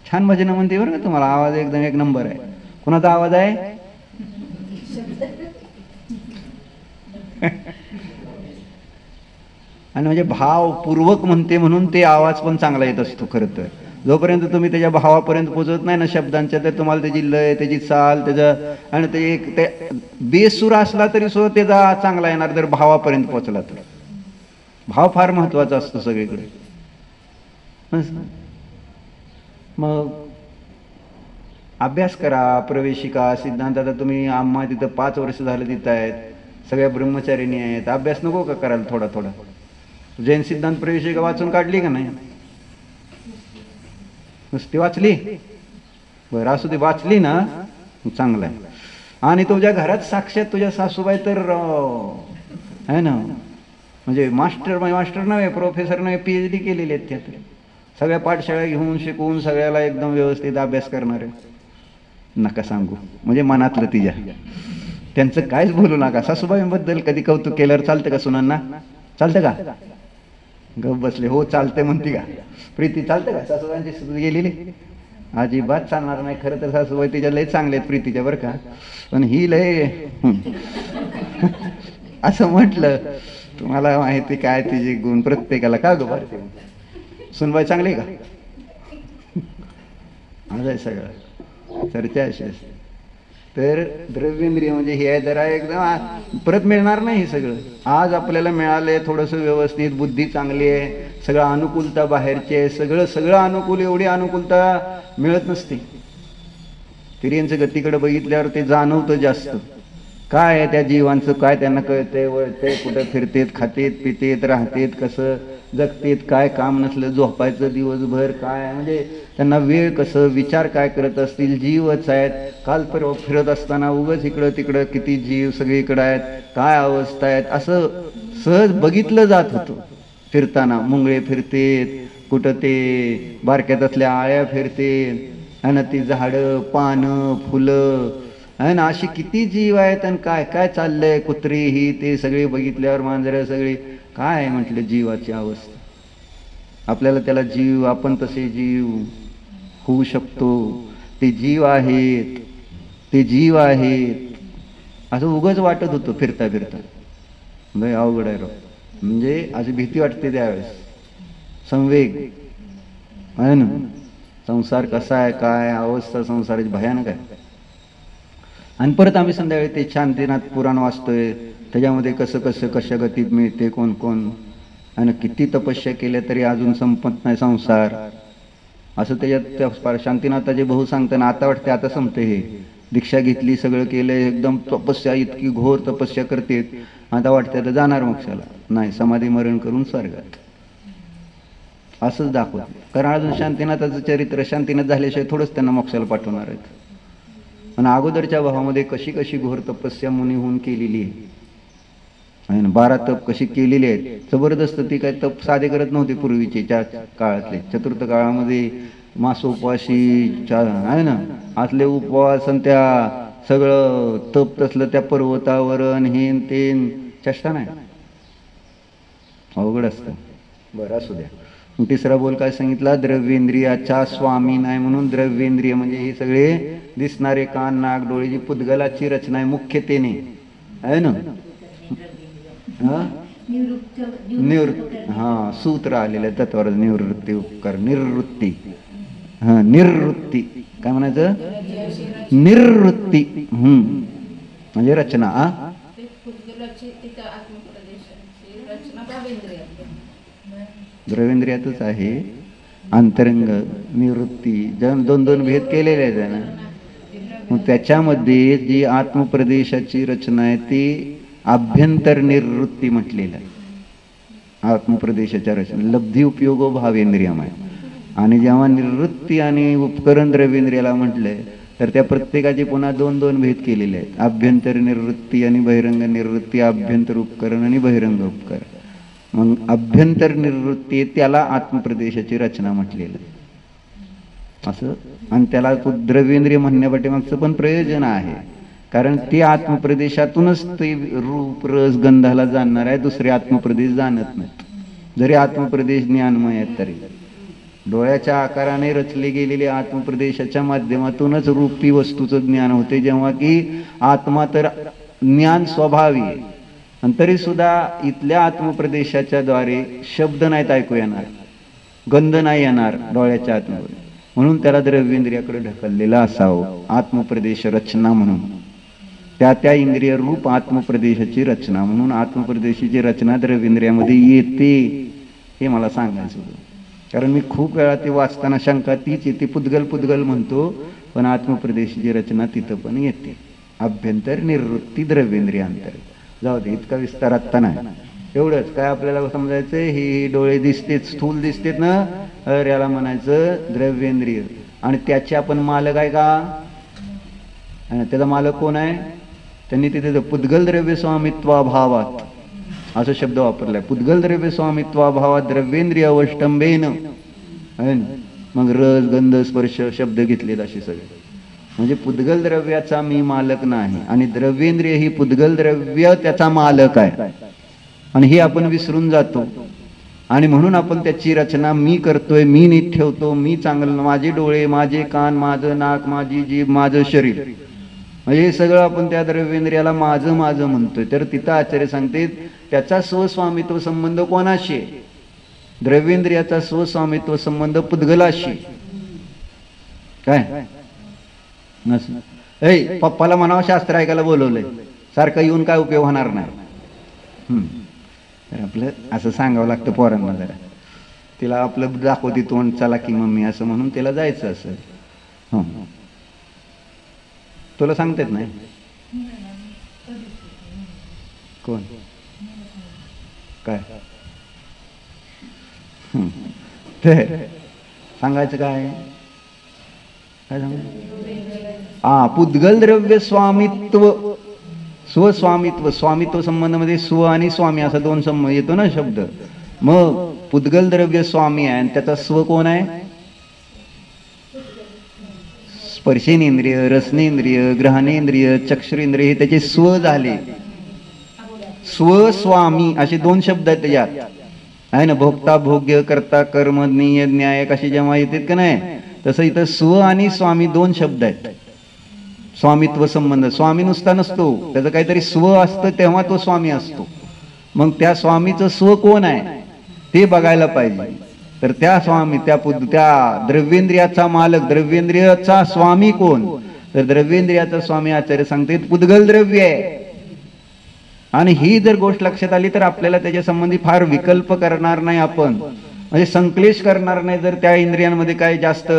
Speaker 1: छान भजनं म्हणते बरं का. तुम्हाला आवाज एकदम 1 नंबर आहे. कुणाचा आवाज आहे? आणि म्हणजे भावपूर्वक म्हणते म्हणून ते आवाज पण चांगला येत असतो. खरं तर जोपर्यंत तुम्ही त्याच्या भावापर्यंत पोहोचत नाही ना शब्दांच्या, तर तुम्हाला त्याची लय, त्याची चाल, त्याचा आणि ते एक ते बेसूर असला तरी सुद्धा त्याचा चांगला येणार जर भावापर्यंत पोहोचला तर. भाव फार महत्वाचा असतो सगळीकडे. मग अभ्यास करा, प्रवेशिका सिद्धांत. आता तुम्ही आम्हा तिथं 5 वर्ष झालं तिथं आहेत, सगळ्या ब्रह्मचारिणी आहेत, अभ्यास नको का करायला थोडा थोडा? जैन सिद्धांत प्रवेशिका वाचून काढली का नाही? नुसती वाचली? बरं असू दे, वाचली ना चांगलं आहे. आणि तुझ्या घरात साक्षात तुझ्या सासूबाई तर आहे ना, म्हणजे मास्टर नव्हे, प्रोफेसर नव्हे, PhD केलेले आहेत त्यात. सगळ्या पाठशाळा घेऊन शिकवून सगळ्याला एकदम व्यवस्थित अभ्यास करणारे. नका सांगू, म्हणजे मनातलं तिच्या. त्यांचं काहीच बोलू नका. सासूबाईंबद्दल कधी कौतुक केल्यावर चालतं का सुनांना? चालतं का? गप बसले. हो चालते म्हणते का? प्रीती चालतं का सासूबाईंची गेलेली? अजिबात चालणार नाही. खरं तर सासूबाई तिच्या लय चांगले आहेत प्रीतीच्या, बरं का. पण ही लय असं म्हटलं, तुम्हाला माहिती काय तिचे गुण प्रत्येकाला. का गो भारती सुनबाई चांगली का? आज आहे सगळं चर्चा अशी असते. तर द्रव्येंद्रिय म्हणजे हे जरा एकदम परत मिळणार नाही. हे सगळं आज आपल्याला मिळालंय थोडंसं व्यवस्थित, बुद्धी चांगली आहे, सगळं अनुकूलता बाहेरची आहे, सगळं अनुकूल. एवढी अनुकूलता मिळत नसते. तिर्यांचं गतीकडे बघितल्यावर ते जाणवतं जास्त. काय आहे त्या जीवांचं, काय त्यांना कळतंय, वळतंय, कुठं फिरतेत, खातेत, पितेत, राहतेत, कसं जगतेत, काय काम नसलं झोपायचं दिवसभर, काय म्हणजे त्यांना वेळ, कसं विचार काय करत असतील. जीवच आहेत. काल परवा फिरत असताना उगच इकडं तिकडं किती जीव सगळीकडे आहेत, काय अवस्था आहेत, असं सहज बघितलं जात होतं. फिरताना मुंगळे फिरतेत, कुठं ते बारक्यात असल्या आळ्या फिरतेत, आणि ती झाडं, पानं, फुलं आहे ना, अशी किती जीव आहेत. आणि काय काय चाललंय, कुत्री ही ते सगळे बघितल्यावर, मांजरं सगळी, काय म्हटलं जीवाची अवस्था. आपल्याला त्याला जीव, आपण तसे जीव होऊ शकतो. ते जीव आहेत, ते जीव आहेत असं उगच वाटत होतं फिरता फिरता. लय अवघड आहे राव. म्हणजे अशी भीती वाटते त्यावेळेस, संवेग आहे ना. संसार कसा आहे, काय अवस्था संसाराची भयानक आहे. आणि परत आम्ही संध्याकाळी ते शांतीनाथ पुराण वाचतोय, त्याच्यामध्ये कसं कसं कशा गतीत मिळते, कोण कोण, आणि किती तपस्या केल्या तरी अजून संपत नाही संसार, असं त्याच्यात त्या शांतीनाथाचे भाऊ सांगताना. आता वाटते आता संपते हे, दीक्षा घेतली, सगळं केलं, एकदम तपस्या, इतकी घोर तपस्या करते, आता वाटते आता जाणार मोक्षाला. नाही, समाधी मरण करून स्वर्गात, असंच दाखवत. कारण अजून शांतीनाथाचं चरित्र शांतीनाथ झाल्याशिवाय थोडंच त्यांना मोक्षाला पाठवणार आहेत. आणि अगोदरच्या भावामध्ये कशी कशी घोर तपस्या मुनी होऊन केलेली आहे ना. 12 तप कशी केलेली आहेत, जबरदस्त. ती काय तप साधे करत नव्हते पूर्वीचे काळातले. चतुर्थ काळामध्ये मासोपाशी आहे ना, असले उपवास, आणि त्या सगळं तप तसलं त्या पर्वतावर, हेन तेन चेष्टा नाही, अवघड असतं. बरं असू द्या. तिसरा बोल काय सांगितला? द्रव्येंद्रियाचा स्वामी नाही म्हणून. द्रव्येंद्रिय म्हणजे हे सगळे दिसणारे कान, नाक, डोळे, जी पुद्गलाची रचना आहे मुख्यतेने, आहे ना. निवृत्ती, हा सूत्र आलेलं आहे तत्वावर. निवृत्ती, उपकार, निवृत्ती, हा निर्वृत्ती, काय म्हणायचं? निर्वृत्ती, म्हणजे रचना. द्रव्येंद्रियातच आहे. अंतरंग, निवृत्ती, दोन दोन भेद केलेले आहेत ना. मग त्याच्यामध्ये जी आत्मप्रदेशाची रचना आहे ती आभ्यंतर निवृत्ती म्हटलेलं आहे. आत्मप्रदेशाच्या रचना लब्धी उपयोगो भावेंद्रियम आहे. आणि जेव्हा निवृत्ती आणि उपकरण द्रव्येंद्रियाला म्हटलंय, तर त्या प्रत्येकाचे पुन्हा दोन दोन भेद केलेले आहेत. आभ्यंतर निवृत्ती आणि बहिरंग निवृत्ती, आभ्यंतर उपकरण आणि बहिरंग उपकरण. मग अभ्यंतर निवृत्ती, त्याला आत्मप्रदेशाची रचना म्हटलेलं असं. आणि त्याला द्रव्येंद्रिय म्हणण्यापाठीमागचं पण प्रयोजन आहे. कारण ते आत्मप्रदेशातूनच ते रूप, रस, गंधाला जाणणार आहे. दुसरे आत्मप्रदेश जाणत नाहीत. जरी आत्मप्रदेश ज्ञानमय आहेत तरी डोळ्याच्या आकाराने रचले गेलेले आत्मप्रदेशाच्या माध्यमातूनच रूपी वस्तूचं ज्ञान होते. जेव्हा की आत्मा तर ज्ञान स्वभावी आहे. आणि तरी सुद्धा इथल्या आत्मप्रदेशाच्या द्वारे शब्द नाहीत ऐकू येणार, गंध नाही येणार डोळ्याच्या आतमध्ये, म्हणून त्याला द्रव्येंद्रियाकडे ढकललेलं असावं. आत्मप्रदेश रचना म्हणून त्या त्या इंद्रिय रूप आत्मप्रदेशाची रचना म्हणून आत्मप्रदेशाची रचना द्रव्येंद्रियामध्ये येते, हे मला सांगायचं होतं. कारण मी खूप वेळा ते वाचताना शंका तीच येते, पुद्गल पुद्गल म्हणतो, पण आत्मप्रदेशाची रचना तिथं पण येते. अभ्यंतर निवृत्ती द्रव्येंद्रियांतर. जाऊ दे, इतका विस्तार आत्ता नाही. एवढंच काय आपल्याला समजायचं, हे डोळे दिसतेत, स्थूल दिसतेत ना, अरे याला म्हणायचं द्रव्येंद्रिय. आणि त्याचे आपण मालक आहे का? आणि त्याचा मालक कोण आहे? त्यांनी तिथे पुद्गल द्रव्य स्वामित्वाभावात असा शब्द वापरलाय. पुद्गल द्रव्य स्वामित्वाभावात द्रव्येंद्रिय अवष्टंबेन, मग रस गंध स्पर्श शब्द घेतलेत असे सगळे. म्हणजे पुद्गल द्रव्याचा मी मालक नाही आणि द्रव्येंद्रिय ही पुद्गल द्रव्य त्याचा मालक आहे, आणि हे आपण विसरून जातो. आणि म्हणून आपण त्याची रचना मी करतोय, मी नीट ठेवतो, मी चांगलं, माझे डोळे, माझे कान, माझं नाक, माझी जीभ, माझं शरीर, म्हणजे हे सगळं आपण त्या द्रव्येंद्रियाला माझं माझं म्हणतोय. तर तिथं आचार्य सांगते त्याचा स्वस्वामित्व संबंध कोणाशी? द्रव्येंद्रियाचा स्वस्वामित्व संबंध पुद्गलाशी. काय नस पप्पाला म्हणावं शास्त्र ऐकायला बोलवलंय, सारखं येऊन काय उपयोग होणार नाही. तर आपलं असं सांगावं लागतं पोरांना, जरा तिला आपलं दाखवते तोंड, चला की मम्मी असं म्हणून तिला जायचं असं. तुला सांगतेत नाही कोण काय ते सांगायचं काय काय सांग. पुद्गल द्रव्य स्वामित्व, स्वस्वामित्व, स्वामित्व संबंधामध्ये स्व आणि स्वामी असा दोन संबंध येतो ना शब्द. मग पुद्गल द्रव्य स्वामी आहे आणि त्याचा स्व कोण आहे? स्पर्शेनेंद्रिय, रसनेंद्रिय, ग्रहणेंद्रिय, चक्षुरेंद्रिय हे त्याचे स्व झाले. स्वस्वामी असे दोन शब्द आहेत त्याच्यात, आहे ना. भोक्ता, भोग्य, कर्ता, कर्म, निय, न्याय अशी जेव्हा येतात का नाही, तसं इथं स्व आणि स्वामी दोन शब्द आहेत. स्वामित्व संबंध, स्वामी नुसता नसतो, त्याचं काहीतरी स्व असतं तेव्हा तो स्वामी असतो. मग त्या स्वामीचं स्व कोण आहे ते बघायला पाहिजे. तर त्या स्वामी, त्या द्रव्येंद्रियाचा मालक, द्रव्येंद्रियाचा स्वामी कोण? तर द्रव्येंद्रियाचा स्वामी आचार्य सांगते पुद्गल द्रव्य आहे. आणि ही जर गोष्ट लक्षात आली तर आपल्याला त्याच्या संबंधी फार विकल्प करणार नाही आपण, म्हणजे संक्लेश करणार नाही. जर त्या इंद्रियांमध्ये काय जास्त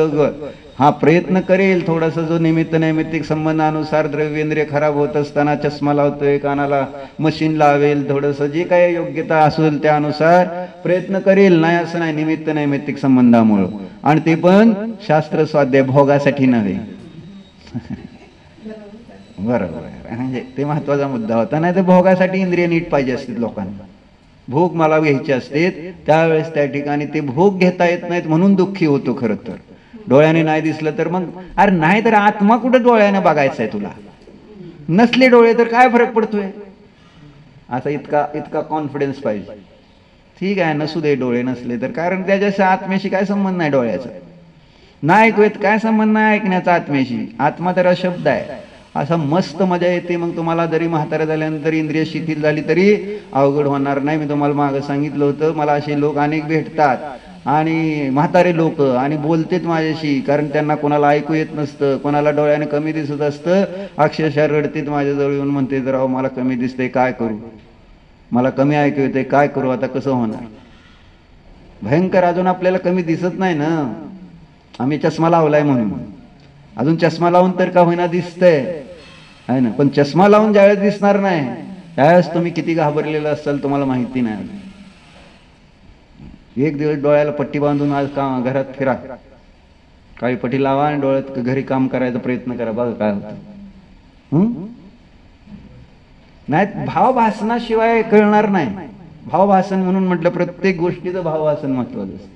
Speaker 1: प्रयत्न करेल थोडासा, जो निमित्त नैमित्तिक संबंधानुसार द्रव्येंद्रिय खराब होत असताना चष्मा लावतोय, कानाला मशीन लावेल, थोडंसं जे काही योग्यता असेल त्यानुसार प्रयत्न करेल, नाही असं नाही, निमित्त नैमित्तिक संबंधामुळं. आणि ते पण शास्त्र स्वाध्याय भोगासाठी नव्हे. बरोबर, म्हणजे ते महत्वाचा मुद्दा होता. नाही तर भोगासाठी इंद्रिय नीट पाहिजे असतील लोकांना, भोग मला घ्यायचे असते त्यावेळेस त्या ठिकाणी ते भोग घेता येत नाहीत म्हणून दुःखी होतो. खरं तर डोळ्याने नाही दिसलं तर मग अरे नाही तर आत्मा कुठं डोळ्याने बघायचा आहे तुला? नसले डोळे तर काय फरक पडतोय? असा इतका कॉन्फिडन्स पाहिजे. ठीक आहे, नसू दे डोळे नसले तर, कारण त्याच्याशी आत्म्याशी काय संबंध नाही डोळ्याचा. नाही ऐकू येत काय संबंध नाही ऐकण्याचा आत्म्याशी. आत्मा तर शब्द आहे, असा मस्त मजा येते. मग तुम्हाला जरी म्हातारा झाल्यानंतर इंद्रिय शिथिल झाली तरी अवघड होणार नाही. मी तुम्हाला मागं सांगितलं होतं, मला असे लोक अनेक भेटतात आणि म्हातारे लोक आणि बोलतेत माझ्याशी, कारण त्यांना कोणाला ऐकू येत नसतं, कोणाला डोळ्याने कमी दिसत असतं, अक्षरशः रडतेत माझ्याजवळ येऊन, म्हणते राव मला कमी दिसतंय, काय करू, मला कमी ऐकू येते, काय करू, आता कसं होणार? भयंकर. अजून आपल्याला कमी दिसत नाही ना, आम्ही चष्मा लावलाय म्हणून. अजून चष्मा लावून तर का होईना दिसतंय, आहे ना. पण चष्मा लावून ज्यावेळेस दिसणार नाही त्यावेळेस तुम्ही किती घाबरलेलं असाल तुम्हाला माहिती नाही. एक दिवस डोळ्याला पट्टी बांधून आज घरात फिरा, काळी पट्टी लावा आणि डोळ्यात घरी काम करायचा प्रयत्न करा, बघा काय होतं. नाही, भावभासनाशिवाय कळणार नाही. भावभासन म्हणून म्हटलं, प्रत्येक गोष्टीचं भावभासन महत्वाचं असतं.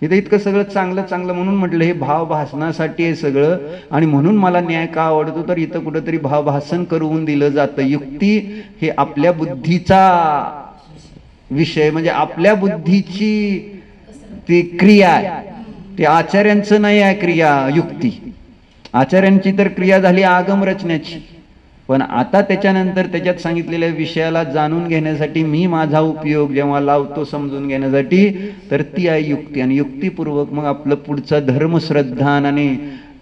Speaker 1: इथं इतकं सगळं चांगलं चांगलं म्हणून म्हटलं हे भावभासनासाठी आहे सगळं. आणि म्हणून मला न्याय का आवडतो, तर इथं कुठंतरी भावभासन करून दिलं जातं. युक्ती हे आपल्या बुद्धीचा विषय, म्हणजे आपल्या बुद्धीची ती क्रिया आहे, ते आचार्यांचं नाही आहे क्रिया. युक्ती आचार्यांची तर क्रिया झाली आगम रचण्याची, पण आता त्याच्यानंतर त्याच्यात सांगितलेल्या विषयाला जाणून घेण्यासाठी मी माझा उपयोग जेव्हा लावतो समजून घेण्यासाठी, तर ती आहे युक्ती. आणि युक्तीपूर्वक मग आपलं पुढचं धर्म श्रद्धान आणि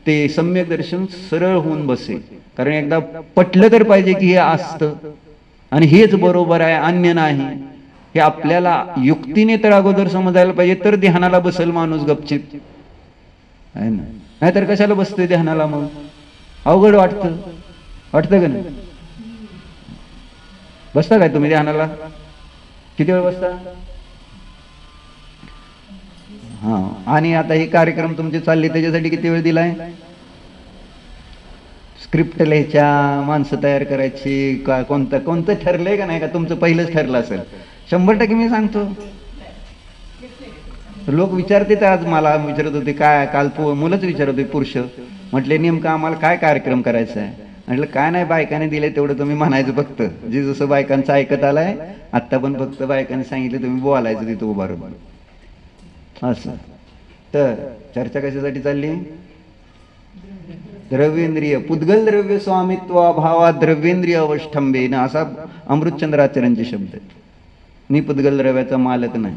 Speaker 1: ते सम्यक दर्शन सरळ होऊन बसेल. कारण एकदा पटलं तर पाहिजे की हे असतं आणि हेच बरोबर आहे, अन्य नाही, हे आपल्याला युक्तीने तर अगोदर समजायला पाहिजे, तर ध्यानाला बसेल माणूस गपचिप, आहे ना. नाहीतर कशाला बसतोय ध्यानाला? मग अवघड वाटतं का नाही? बसता काय तुम्ही ध्यानाला? किती वेळ बसता? हा. आणि आता हे कार्यक्रम तुमचे चालले त्याच्यासाठी किती वेळ दिलाय? स्क्रिप्ट लिहायच्या, माणसं तयार करायची, का कोणतं ठरलंय का नाही? का तुमचं पहिलंच ठरलं असेल? 100% मी सांगतो. लोक विचारते, आज मला विचारत होते, काय काल मुलंच विचारत होते, पुरुष. म्हटले नेमकं आम्हाला काय कार्यक्रम करायचा आहे? म्हटलं काय नाही, बायकाने दिले तेवढं तुम्ही म्हणायचं फक्त, जे जसं बायकांचं ऐकत आलाय आत्ता, पण फक्त बायकांनी सांगितलं तुम्ही बोलायचं तिथं उभारून असं. तर चर्चा कशासाठी चालली? द्रव्येंद्रिय पुद्गल द्रव्य स्वामित्व अभावा द्रव्येंद्रिय अवष्टंबेन, असा अमृतचंद्राचार्यांचे शब्द आहेत. मी पुद्गल द्रव्याचा मालक नाही.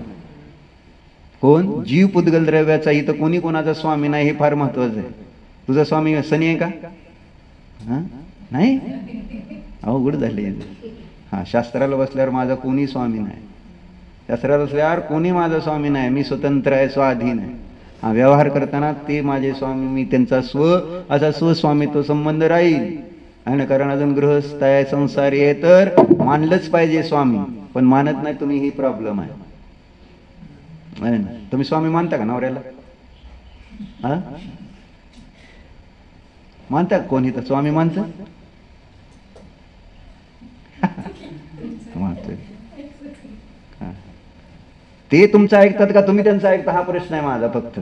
Speaker 1: कोण? जीव पुद्गल द्रव्याचा. इथं कोणी कोणाचा स्वामी नाही, हे फार महत्वाचं आहे. तुझा स्वामी सनी आहे का? हा, नाही, अवघड झाले. हा, शास्त्राला बसल्यावर माझा कोणी स्वामी नाही, शास्त्राला बसल्यावर कोणी माझा स्वामी नाही, मी स्वतंत्र आहे, स्वाधीन आहे. हा, व्यवहार करताना ते माझे स्वामी, मी त्यांचा असा स्वस्वामित्व संबंध राहील. आणि कारण अजून गृहस्थ आहे, संसारी आहे, तर मानलंच पाहिजे स्वामी. पण मानत नाही तुम्ही, ही प्रॉब्लेम आहे. तुम्ही स्वामी मानता का नवऱ्याला? हा, मानता? कोणी तर स्वामी मानतं? ते तुमचं ऐकतात का तुम्ही त्यांचं ऐकता? हा प्रश्न आहे माझा फक्त.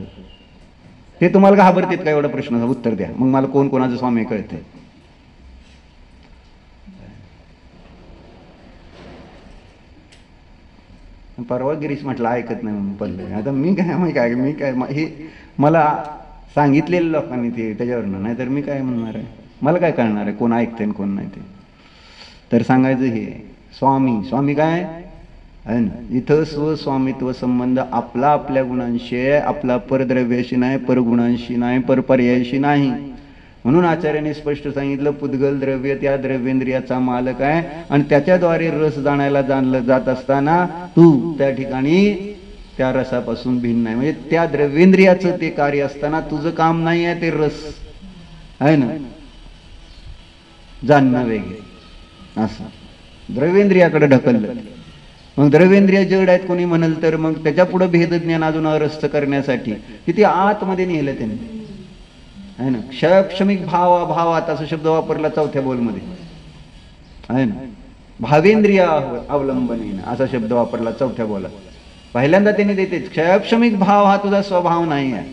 Speaker 1: ते तुम्हाला घाबरतात का? एवढा प्रश्न उत्तर द्या, मग मला कोण कोणाचं स्वामी कळतंय. परवा गिरीश म्हटलं ऐकत नाही म्हणून पडलं. आता मी काय हे मला सांगितलेलं लोकांनी ते त्याच्यावरनं, नाहीतर मी काय म्हणणार आहे? मला काय कळणार आहे कोण ऐकते आणि कोण नाही ते? तर सांगायचं हे स्वामी काय आहे ना, इथं स्वस्वामित्व संबंध आपला आपल्या गुणांशी आहे, आपला परद्रव्याशी नाही, परगुणांशी नाही, परपर्यायाशी नाही. म्हणून आचार्याने स्पष्ट सांगितलं, पुद्गल द्रव्य त्या द्रव्येंद्रियाचा मालक आहे आणि त्याच्याद्वारे रस जाणलं जात असताना तू त्या ठिकाणी त्या रसापासून भिन्न आहे. म्हणजे त्या द्रव्येंद्रियाचं ते कार्य असताना तुझं काम नाही आहे, ते रस आहे ना, जाणणं वगैरे, असं द्रव्येंद्रियाकडे ढकललं. मग द्रव्येंद्रिय जड आहेत कोणी म्हणाल तर, मग त्याच्या पुढे भेदज्ञान अजून अरस्त करण्यासाठी किती आतमध्ये नेलं त्यांनी, आहे ना. क्षमिक भावात असा शब्द वापरला चौथ्या बोलमध्ये, आहे ना. भावेंद्रिय अवलंबनेन असा शब्द वापरला चौथ्या बोलात. पहिल्यांदा त्यांनी देते क्षयक्षमिक भाव हा तुझा स्वभाव नाही आहे,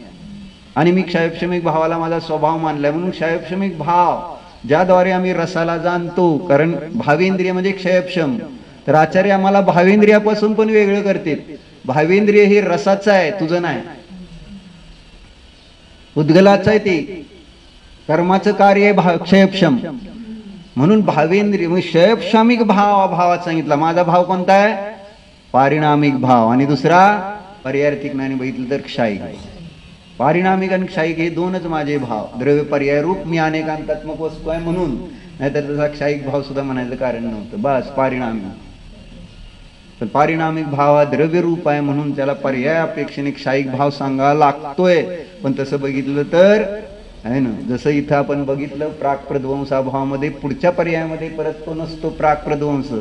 Speaker 1: आणि मी क्षयक्षमिक भावाला माझा स्वभाव मानलाय, म्हणून क्षयक्षमिक भाव ज्याद्वारे आम्ही रसाला जाणतो. कारण भावेंद्रिय म्हणजे क्षयक्षम. तर आचार्य आम्हाला भावेंद्रियापासून पण वेगळं करते. भावेंद्रिय हे रसाचं आहे, तुझं नाही, उद्गलाचं आहे, ते कर्माचं कार्य आहे क्षयक्षम. म्हणून भावेंद्रिय म्हणजे क्षयक्षमिक भावात सांगितला. माझा भाव कोणता आहे? पारिणामिक भाव. आणि दुसरा पर्यायार्थिक नाही बघितलं तर क्षायिक. पारिणामिक आणि क्षायिक हे दोनच माझे भाव. द्रव्य पर्याय रूप मी अनेकांतात्मक वस्तू आहे म्हणून, नाहीतर तसा क्षायिक भाव सुद्धा म्हणायचं कारण नव्हतं. बस पारिणामिक. तर पारिणामिक भाव हा द्रव्य रूप आहे म्हणून त्याला पर्याय अपेक्षेने क्षायिक भाव सांगावा लागतोय. पण तसं बघितलं तर आहे ना, जसं इथं आपण बघितलं प्राक्प्रध्वंसाभावामध्ये पुढच्या पर्यायामध्ये परत तो नसतो प्राक्प्रध्वंस,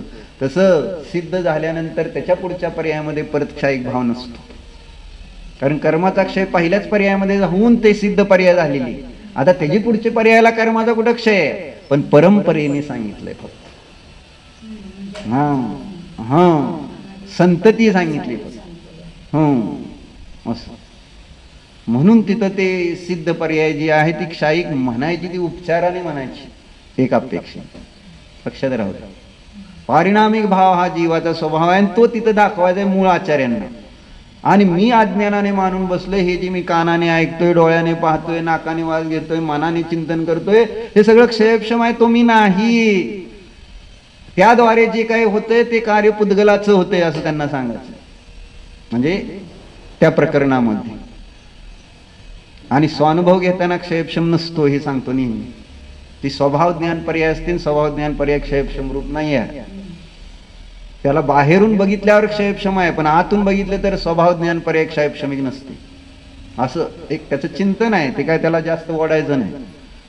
Speaker 1: तसं सिद्ध झाल्यानंतर त्याच्या पुढच्या पर्यायामध्ये परत क्षायिक भाव नसतो. कारण कर्माचा क्षय पहिल्याच पर्यायामध्ये होऊन ते सिद्ध पर्याय झालेली. आता त्याची पुढच्या पर्यायाला कर्माचा कुठं क्षय आहे, पण परंपरेने सांगितलंय फक्त. संतती सांगितली फक्त. असं म्हणून तिथं ते सिद्ध पर्याय जी आहे ती क्षायिक म्हणायची, ती उपचाराने म्हणायची एक अपेक्षा. लक्षात राहू द्या. पारिणामिक भाव हा जीवाचा स्वभाव आहे आणि तो तिथं दाखवायचा आहे मूळ आचार्यांना. आणि मी अज्ञानाने मानून बसलोय, हे जे मी कानाने ऐकतोय, डोळ्याने पाहतोय, नाकाने वास घेतोय, मनाने चिंतन करतोय, हे सगळं क्षयक्षम आहे, तो मी नाही. त्याद्वारे जे काही होतंय ते कार्य पुद्गलाचं होतंय असं त्यांना सांगायचं. म्हणजे त्या प्रकरणामध्ये. आणि स्वानुभव घेताना क्षयक्षम नसतो हे सांगतो नेहमी. ती स्वभाव ज्ञान पर्याय असतील, स्वभाव ज्ञान पर्याय क्षयक्षम रूप नाही आहे. त्याला बाहेरून बघितल्यावर क्षयक्षम आहे, पण आतून बघितले तर स्वभाव ज्ञान पर्याय क्षयक्षमिक नसते. असं एक त्याचं चिंतन आहे. ते काय त्याला जास्त ओढायचं नाही,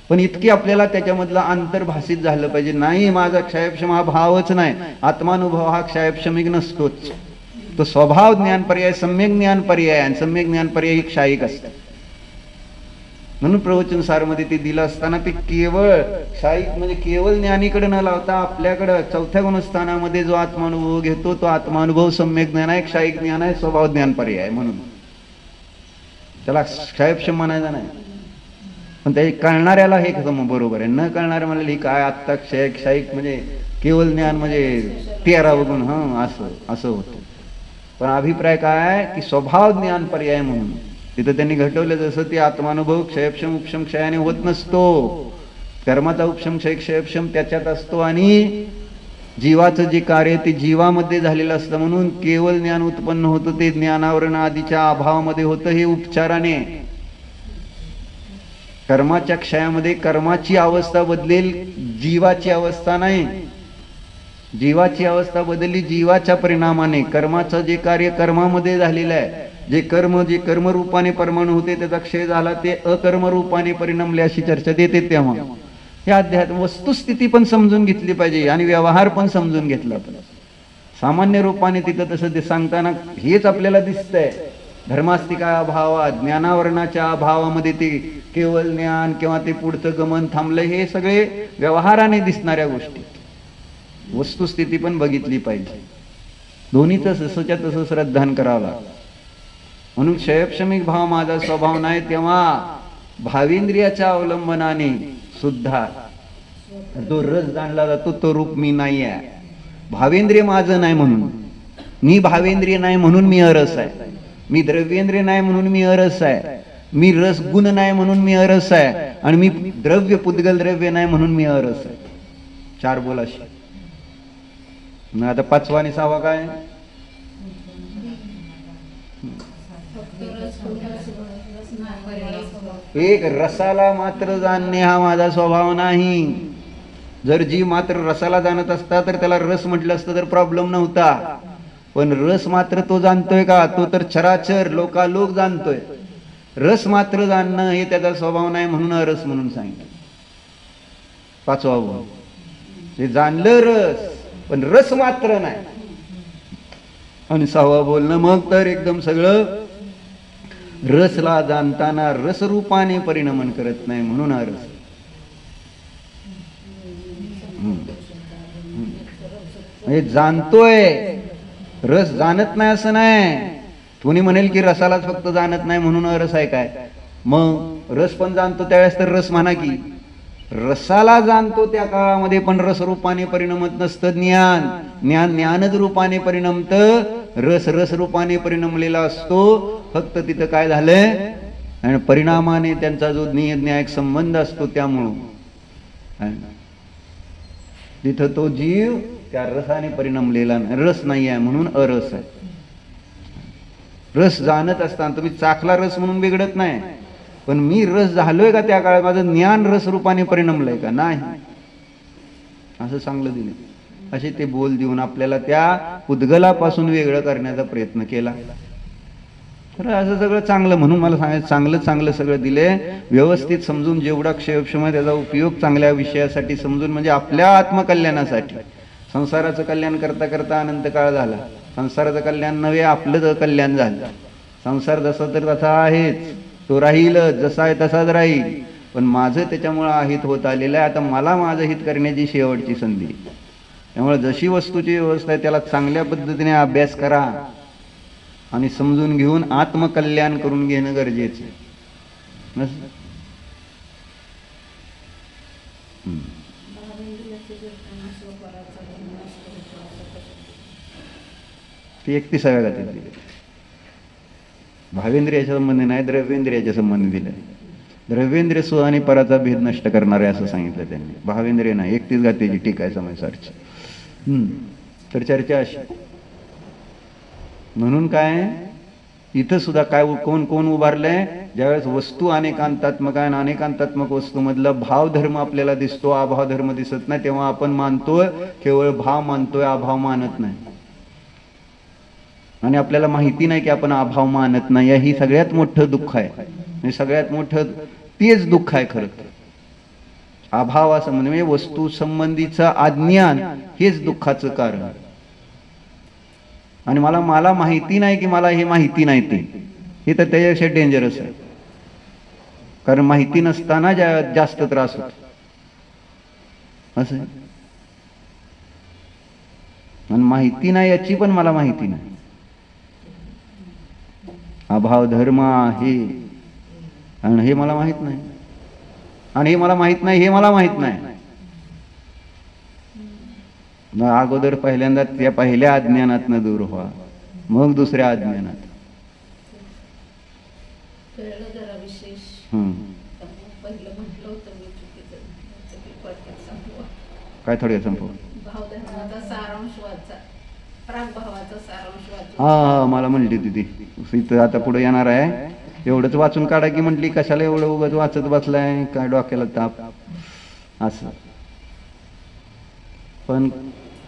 Speaker 1: पण इतकी आपल्याला त्याच्यामधलं अंतर भासित झालं पाहिजे. नाही, माझा क्षयक्षम हा भावच नाही, आत्मानुभव हा क्षयक्षमिक नसतोच. तो स्वभाव ज्ञान पर्याय सम्यक ज्ञान पर्याय, आणि सम्यक ज्ञान पर्याय ही क्षायिक असते. म्हणून प्रवचन सारमध्ये ते दिलं असताना ते केवळ क्षायिक म्हणजे केवळ ज्ञानीकडे न लावता आपल्याकडं चौथ्या गुणस्थानामध्ये जो आत्मानुभव घेतो तो आत्मानुभव सम्यक ज्ञान आहे, क्षायिक ज्ञान आहे, स्वभाव ज्ञान पर्याय. म्हणून त्याला क्षयक्षम म्हणायचं नाही. पण ते कळणाऱ्याला हे कसं बरोबर आहे, न कळणाऱ्या म्हणाले ही काय आत्ता क्षायिक म्हणजे केवळ ज्ञान म्हणजे 13 गुण, असं असं होतं. पण अभिप्राय काय की स्वभाव ज्ञान पर्याय म्हणून तिथं त्यांनी घटवलं. जसं ते आत्मानुभव क्षयक्षम उपशम क्षयाने होत नसतो, कर्माचा उपशम क्षय क्षयक्षम त्याच्यात असतो, आणि जीवाचं जे कार्य ते जीवामध्ये झालेलं असतं. म्हणून केवळ ज्ञान उत्पन्न होतं ते ज्ञानावरण आदीच्या अभावामध्ये होतं, हे उपचाराने. कर्माच्या क्षयामध्ये कर्माची अवस्था बदलेल, जीवाची अवस्था नाही. जीवाची अवस्था बदलली जीवाच्या परिणामाने. कर्माचं जे कार्य कर्मामध्ये झालेलं आहे, जे कर्मरूपाने परमाणू होते त्याचा क्षय झाला, ते अकर्मरूपाने परिणमले अशी चर्चा देते. तेव्हा हे अध्यात्म वस्तुस्थिती पण समजून घेतली पाहिजे आणि व्यवहार पण समजून घेतला पाहिजे. सामान्य रूपाने तिथं तसं ते सांगताना हेच आपल्याला दिसतंय. धर्मास्तिका अभावात, ज्ञानावरणाच्या अभावामध्ये ते केवळ ज्ञान किंवा ते पुढचं गमन थांबलं, हे सगळे व्यवहाराने दिसणाऱ्या गोष्टी. वस्तुस्थिती पण बघितली पाहिजे. दोन्हीचं जसंच्या तसं श्रद्धान करावं. म्हणून क्षयक्षमिक भाव माझा स्वभाव नाही, तेव्हा भावेंद्रियाच्या अवलंबनाने सुद्धा जो रस जाणला जातो तो रूप मी नाही आहे. भावेंद्रिय माझं नाही म्हणून मी भावेंद्रिय नाही म्हणून मी अरस आहे. मी द्रव्येंद्रिय नाही म्हणून मी अरस आहे. मी रस गुण नाही म्हणून मी अरस आहे, आणि मी द्रव्य पुद्गल द्रव्य नाही म्हणून मी अरस आहे. 4 बोलाशी. आता 5वा आणि 6वा काय? एक रसाला मात्र जाणणे हा माझा स्वभाव नाही. जर जीव मात्र रसाला जाणत असता तर त्याला रस म्हटलं असतं तर प्रॉब्लेम नव्हता. पण रस मात्र तो जाणतोय का? तो तर चराचर लोकालोक जाणतोय. रस मात्र जाणणं हे त्याचा स्वभाव नाही, म्हणून अरस म्हणून सांगितलं. 5वा बोल. ते जाणलं रस, पण रस मात्र नाही. आणि 6वा बोलणं मग तर एकदम सगळं रसला जाणताना रसरूपाने परिणमन करत नाही, म्हणून रस. म्हणजे जाणतोय, रस जाणत नाही असं नाही. कोणी म्हणेल की रसालाच फक्त जाणत नाही म्हणून रस आहे काय? मग रस पण जाणतो त्यावेळेस तर रस म्हणा की. रसाला जाणतो त्या काळामध्ये पण रस रूपाने परिणमत नसतं ज्ञान. ज्ञानच रूपाने परिणमतं, रस रूपाने परिणमलेला असतो. फक्त तिथं काय झालंय, आणि परिणामाने त्यांचा जो न्यायिक संबंध असतो त्यामुळं तिथं तो जीव त्या रसाने परिणमलेला नाही, रस नाही आहे म्हणून अरस आहे. रस जाणत असताना तुम्ही चाखला रस म्हणून बिघडत नाही, पण मी रस झालोय का त्या काळात? माझं ज्ञान रस रूपाने परिणमलंय का? नाही. असं चांगलं दिलं. असे ते बोल देऊन आपल्याला त्या उद्गलापासून वेगळं करण्याचा प्रयत्न केला. तर असं सगळं चांगलं, म्हणून मला सांगायचं चांगलं सगळं दिले. व्यवस्थित समजून जेवढा क्षयक्षम आहे त्याचा उपयोग चांगल्या विषयासाठी समजून, म्हणजे आपल्या आत्मकल्याणासाठी. संसाराचं कल्याण करता करता अनंत काळ झाला. संसाराचं कल्याण नव्हे, आपलं कल्याण झालं. संसार जसा तर तसा आहेच, तो राहील जसा आहे तसाच राहील, पण माझं त्याच्यामुळे अहित होत आलेलं आहे. आता मला माझं हित करण्याची शेवटची संधी. त्यामुळे जशी वस्तूची व्यवस्था आहे त्याला चांगल्या पद्धतीने अभ्यास करा आणि समजून घेऊन आत्मकल्याण करून घेणं गरजेचं आहे. ती 31व्या गाथेत दिली. भावेंद्रियाच्या संबंधी नाही, द्रव्येंद्रियाच्या संबंधी दिलाय. द्रव्येंद्रिय स्व आणि पराचा भेद नष्ट करणारे असं सांगितलं त्यांनी. भावेंद्रिय नाही, एकटीच गातेची. ठीक आहे, समजसारची. तर चर्चा अशी. म्हणून काय इथं सुद्धा काय कोण कोण उभारलंय, ज्यावेळेस वस्तू अनेकांतात्मक आहे आणि अनेकांतात्मक वस्तूमधला भाव धर्म आपल्याला दिसतो, अभाव धर्म दिसत नाही, तेव्हा आपण मानतोय केवळ भाव मानतोय, अभाव मानत नाही. आणि आपल्याला माहिती नाही की आपण अभाव मानत नाही. ही सगळ्यात मोठं दुःख आहे. सगळ्यात मोठं तेच दुःख आहे खरं तर. अभावासंबंधी म्हणजे वस्तू संबंधीचं अज्ञान हेच दुःखाचं कारण. आणि मला माहिती नाही की मला हे माहिती नाही ते, हे तर त्याच्यापेक्षा डेंजरस आहे. कारण माहिती नसताना जास्त त्रास होतो असं. आणि माहिती नाही याची पण मला माहिती नाही. अभाव धर्म आहे आणि हे मला माहित नाही, आणि हे मला माहित नाही, हे मला माहित नाही. अगोदर पहिल्यांदा त्या पहिल्या अज्ञानातनं दूर व्हा, मग दुसऱ्या अज्ञानात. काय थोडक्यात संपव. हा मला म्हणली ती इथं आता पुढे येणार आहे, एवढंच वाचून काढा की म्हटली. कशाला एवढं उगाच वाचत बसलाय, काय डोक्याला ताप असं. पण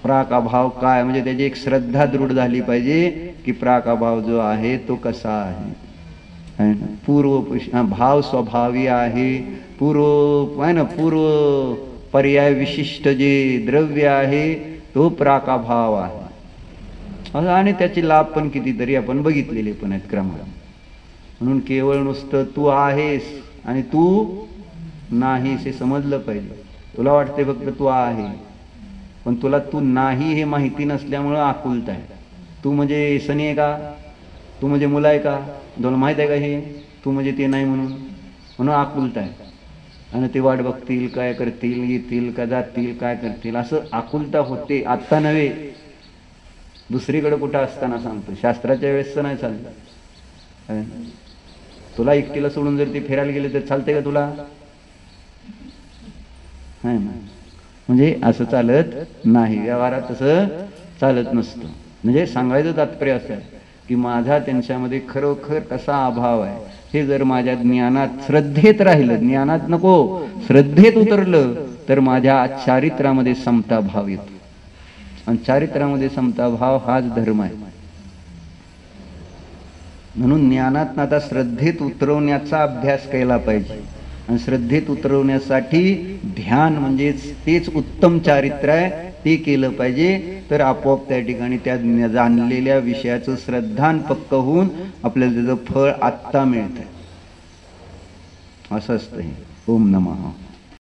Speaker 1: प्राक अभाव काय म्हणजे त्याची एक श्रद्धा दृढ झाली पाहिजे की प्राक अभाव जो आहे तो कसा आहे. पूर्व भाव स्वभावी आहे, पूर्व आहे ना, पूर्व पर्याय विशिष्ट जे द्रव्य आहे तो प्राक अभाव आहे. आणि त्याचे लाभ पण कितीतरी आपण बघितलेले पण आहेत क्रमाने. म्हणून केवळ नुसतं तू आहेस आणि तू नाहीस हे समजलं पाहिजे. तुला वाटते फक्त तू आहे, पण तुला तू नाही हे माहिती नसल्यामुळं आकुलता आहे. तू म्हणजे सनी आहे का, तू म्हणजे मुलं आहे का, तुला माहित आहे का हे, तू म्हणजे ते नाही म्हणून आकुलता आहे. आणि ते वाट बघतील, काय करतील, येतील का जातील, काय करतील, असं आकुलता होते. आत्ता नव्हे, दुसरीकडे कुठं असताना सांगतो. शास्त्राच्या वेळेस नाही चाललं. तुला एकटीला सोडून जर ते फिरायला गेले तर चालते का तुला? नाही, म्हणजे असं चालत नाही. व्यवहारात तसं चालत नसतं. म्हणजे सांगायचं तात्पर्य असं आहे की माझा त्यांच्यामध्ये खरोखर कसा अभाव आहे हे जर माझ्या ज्ञानात श्रद्धेत राहिलं, ज्ञानात नको श्रद्धेत उतरलं, तर माझ्या चारित्र्यामध्ये समता भाव येतो. आणि चारित्र्यामध्ये समता भाव हाच धर्म आहे. म्हणून ज्ञानात आता श्रद्धेत उतरवण्याचा अभ्यास केला पाहिजे. आणि श्रद्धेत उतरवण्यासाठी ध्यान म्हणजेच तेच उत्तम चारित्र्य आहे, ते केलं पाहिजे. तर आपोआप त्या ठिकाणी त्या जाणलेल्या विषयाचं श्रद्धान पक्क होऊन आपल्याला त्याचं फळ आत्ता मिळतंय. असं असतं हे. ओम नमः.